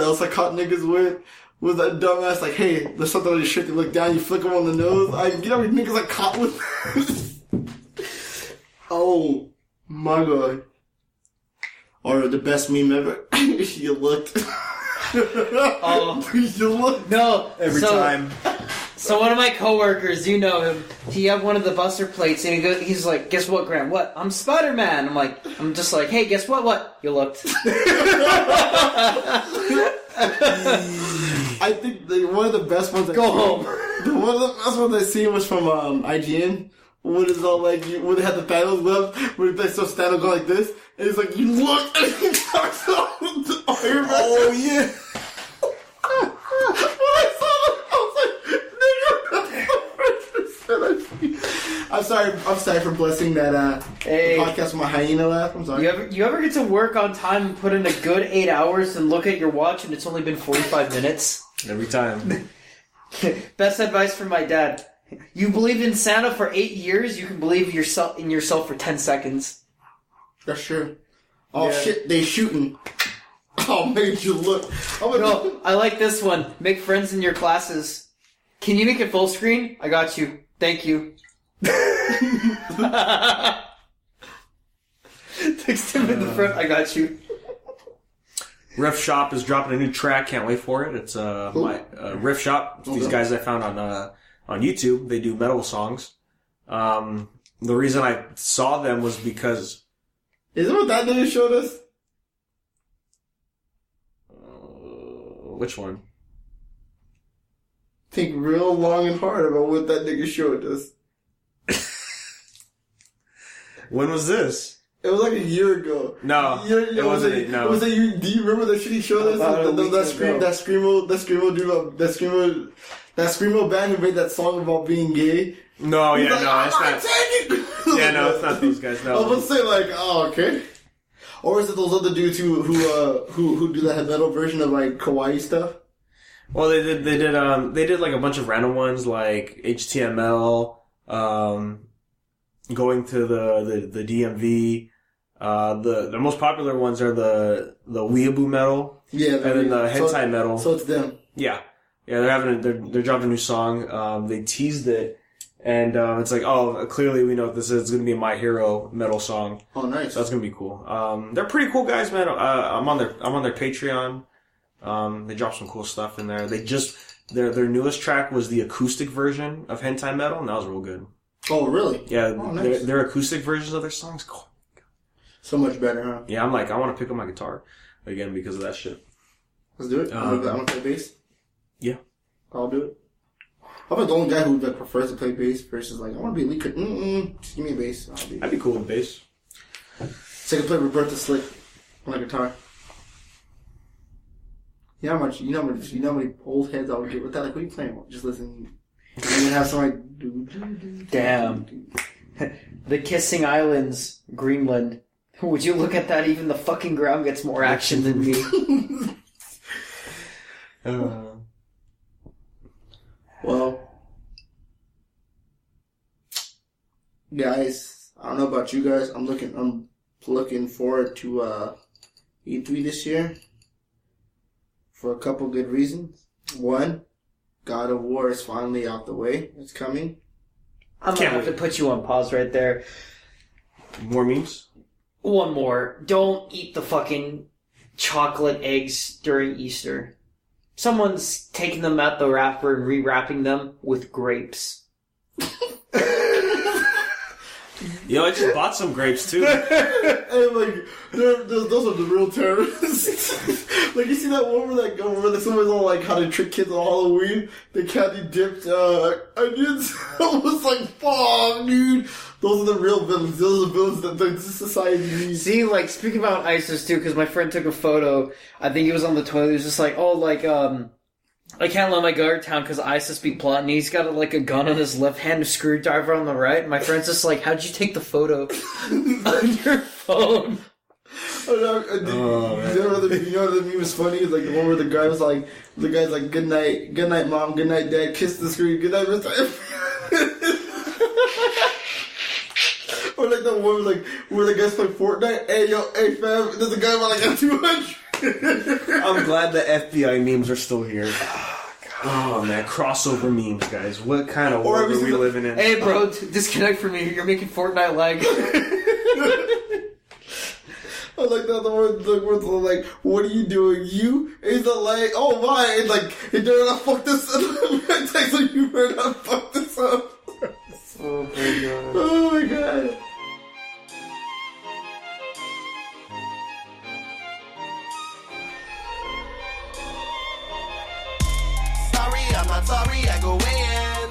else I caught niggas with? Was that dumbass like, hey, there's something on your shirt, you look down, you flick them on the nose. You know how many niggas I caught with? Oh my god. Or the best meme ever. You looked. Oh. You looked. No. Every time. So one of my coworkers, you know him, he had one of the Buster plates, and he's like, guess what, Graham? What? I'm Spider-Man. I'm just like, hey, guess what? What? You looked. I think one of the best ones. Go home. One of the best ones I seen was from IGN. When it's all like, when they had the Thanos glove, where they saw Thanos go like this, and he's like, you look, and he talks about the Iron Man. Oh, yeah. When I saw that, I was like, nigga, I'm sorry for blessing that podcast with my hyena laugh. I'm sorry. You ever get to work on time and put in a good 8 hours and look at your watch and it's only been 45 minutes? Every time. Best advice from my dad. You believed in Santa for 8 years, you can believe in yourself for 10 seconds. That's true. Oh Yeah. shit, they shooting. Oh, made you look. No, I like this one. Make friends in your classes. Can you make it full screen? I got you. Thank you. Text him in the front. I got you. Riff Shop is dropping a new track. Can't wait for it. It's my Riff Shop. It's these guys I found on YouTube. They do metal songs. The reason I saw them was because... Isn't what that nigga showed us? Which one? Think real long and hard about what that nigga showed us. When was this? It was like a year ago. No, it wasn't. No. It was like do you remember that shit he showed us? That screamo band who made that song about being gay. No, He's yeah, like, no, it's not. Yeah, no, it's not those guys. No. I was gonna say like, oh, okay. Or is it those other dudes who do the heavy metal version of like kawaii stuff? Well, they did like a bunch of random ones like HTML, going to the DMV. The most popular ones are the weeaboo metal, yeah, and then the hentai metal. So it's them. Yeah, they're dropping a new song. They teased it, and it's like, oh, clearly we know what this is. It's gonna be a My Hero metal song. Oh, nice. So that's gonna be cool. They're pretty cool guys, man. I'm on their Patreon. They dropped some cool stuff in there. They just their newest track was the acoustic version of hentai metal, and that was real good. Oh, really? Yeah, oh, nice. their acoustic versions of their songs, cool. So much better, huh? Yeah, I'm like, I want to pick up my guitar again because of that shit. Let's do it. I'm gonna play bass. Yeah, I'll do it. I'm like the only guy who like prefers to play bass versus like I want to be a lead. Just give me a bass. I'd be cool with bass. So I can play Roberta Slick on the guitar. You know how many old heads I would get with that? Like, what are you playing? Just listen. And then have somebody do. Damn. The Kissing Islands, Greenland. Would you look at that? Even the fucking ground gets more action than me. Well, guys, I don't know about you guys. I'm looking forward to E3 this year for a couple good reasons. One, God of War is finally out the way. It's coming. I'm gonna have to put you on pause right there. More memes? One more. Don't eat the fucking chocolate eggs during Easter. Someone's taking them out the wrapper and rewrapping them with grapes. Yo, I just bought some grapes too. And like, those are the real terrorists. Like, you see that one where someone's all like how to trick kids on Halloween? They candy dipped onions. I was like, fuck, dude. Those are the real villains. Those are the villains that the society needs. See, like, speaking about ISIS too, because my friend took a photo. I think he was on the toilet. He was just like, oh, like, I can't let my guard down because ISIS be plotting. He's got a gun on his left hand, a screwdriver on the right. And my friend's just like, how'd you take the photo on your phone? You know the meme was funny? It's like the one where the guy's like, good night mom, good night dad, kiss the screen, good night Mr. Or like the one where the guys play Fortnite, hey fam, there's a guy with like a 200. I'm glad the FBI memes are still here. Oh man, crossover memes, guys. What kind of world are we living in? Hey bro, disconnect from me. You're making Fortnite lag. I like that the words like, what are you doing? You? And he's like, oh my, and like, you better not fuck this up. I text him, you better not fuck this up. Oh my god. Oh my god. I'm not sorry, I go in.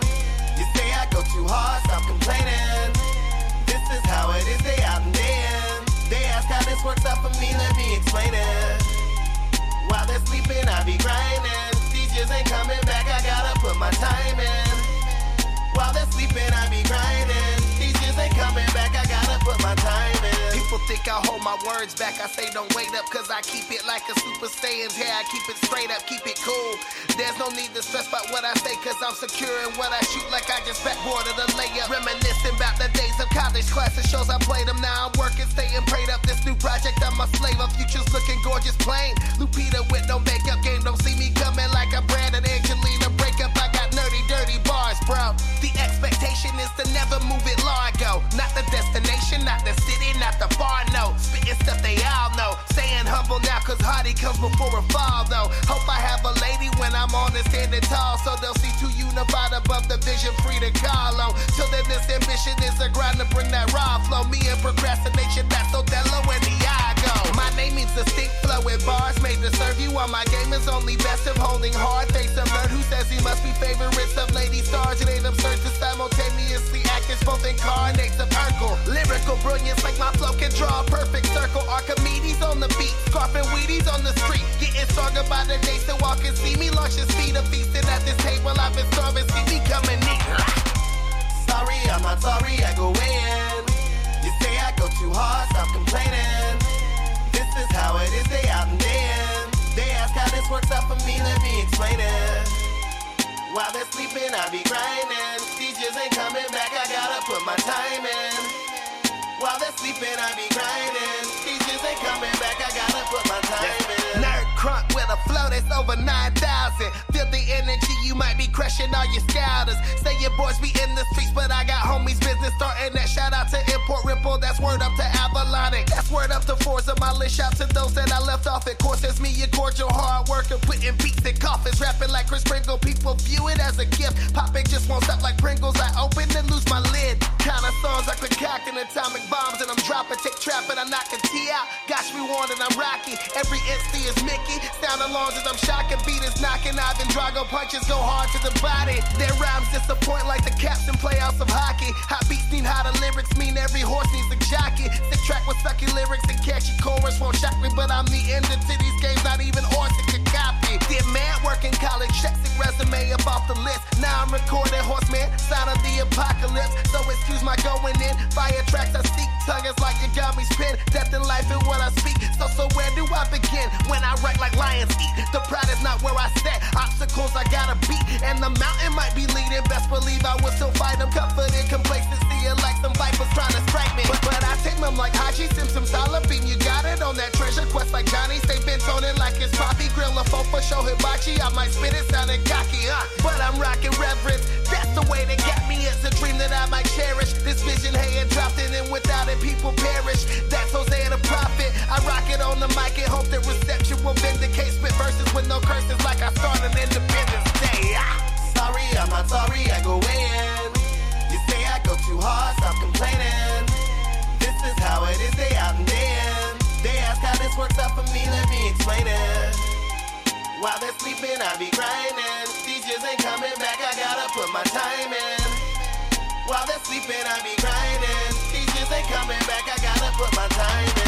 You say I go too hard, stop complaining. This is how it is, day out and day in. They ask how this works out for me, let me explain it. While they're sleeping, I be grinding. These years ain't coming back, I gotta put my time in. While they're sleeping, I be grinding. These years ain't coming back, I gotta put my time in. People think I hold my words back, I say don't wait up, cause I keep it like a super saiyan's hair. I keep it straight up, keep it cool. There's no need to stress about what I say, cause I'm secure in what I shoot, like I just backboarded a layup. Reminiscing about the days of college classes, shows I played them. Now I'm working, staying prayed up. This new project, I'm a slave. Our future's looking gorgeous, plain. Lupita with no makeup game, don't see me coming like a Brandon Angelina breakup. I got nerdy, dirty bars, bro. The expectation is to never move it largo. Not the destination, not the city, not the far, no. Spitting stuff they all know. Staying humble now, cause hardy comes before a fall, though. Hope I have a lady when I'm on and standing tall, so they'll see two unified above the vision, free to call on. Till then, this ambition is a grind to bring that raw flow. Me and procrastination, that's Othello and Iago. My name means distinct flow with bars made to serve you while my game is only best of holding hard. Face a nerd who says he must be favorites of lady stars. It ain't absurd to simultaneously act as both incarnates of Urkel. Lyrical brilliance like my flow can draw a perfect circle. Archimedes on the beat, scarfing Wheaties on the street. Getting stronger by the day so all can see me. Launch his feet of feasting at this table. I've been starving, see me coming neat. Sorry, I'm not sorry, I go in. You say I go too hard, stop complaining. This is how it is, day out and day in. They ask how this works out for me, let me explain it. While they're sleeping, I be grinding. These years ain't coming back, I gotta put my time in. While they're sleeping, I be grinding. These years ain't coming back, I gotta put my time in. Nerd crunk with a flow that's over 9,000. Feel the energy, you might be crushing all your scouters. Say your boys be in the streets, but I got homies business starting that. Shout out to Import Ripple, that's word up to Avalonic. That's word up to Forza, my list. Shout to those that I left off. Of course, it's me, your cordial hard worker, putting beats in coffins, rapping like Chris Pringle. People view it as a gift. Popping just won't stop like Pringles. I open and lose my lid. Kind of songs like concocting atomic bombs, and I'm dropping, take trapping, I'm knocking T out. Gosh, we wanted, I'm rocky. Every insty is Mickey. Sound alarms as I'm shocking, beat is knocking. Ivan Drago punches go hard to the body. Their rhymes disappoint like the captain playoffs of hockey. Hot beats mean hotter lyrics, mean every horse needs a jockey. Sick track with sucky lyrics and catchy chorus won't shock me, but I'm the ender to these games, not even Orson could copy. Did man work in college, checks and resume up off the list. Now I'm recording Horseman, sign of the apocalypse. So excuse my going in, fire tracks I seek. Tongue is like a gummy's pen, death and life is what I speak. So where do I begin? When I wreck like lions eat, the pride is not where I set. Obstacles I gotta beat, and the mountain might be leading. Best believe I will still fight them. Comforted complacency, like some vipers trying to strike me. But I take them like Haji Simpson, Beam. You got it on that treasure quest like Johnny. Stay bent on it like it's poppy. Grill a faux for show hibachi. I might spit it sounding cocky, but I'm rocking reverence. That's the way they got me. It's a dream that I might cherish. This vision, hey, and dropped it, and without it, people perish. That's Hosea the prophet. I rock it on the mic and hope that reception will vindicate. Spit verses with no curses like I started Independence Day. Sorry, I'm not sorry, I go in. You say I go too hard, stop complaining. This is how it is, day out and day in. They ask how this works out for me, let me explain it. While they're sleeping, I be grinding. These years ain't coming back, I gotta put my time in. While they're sleeping, I be grinding. These years ain't coming back, I gotta put my time in.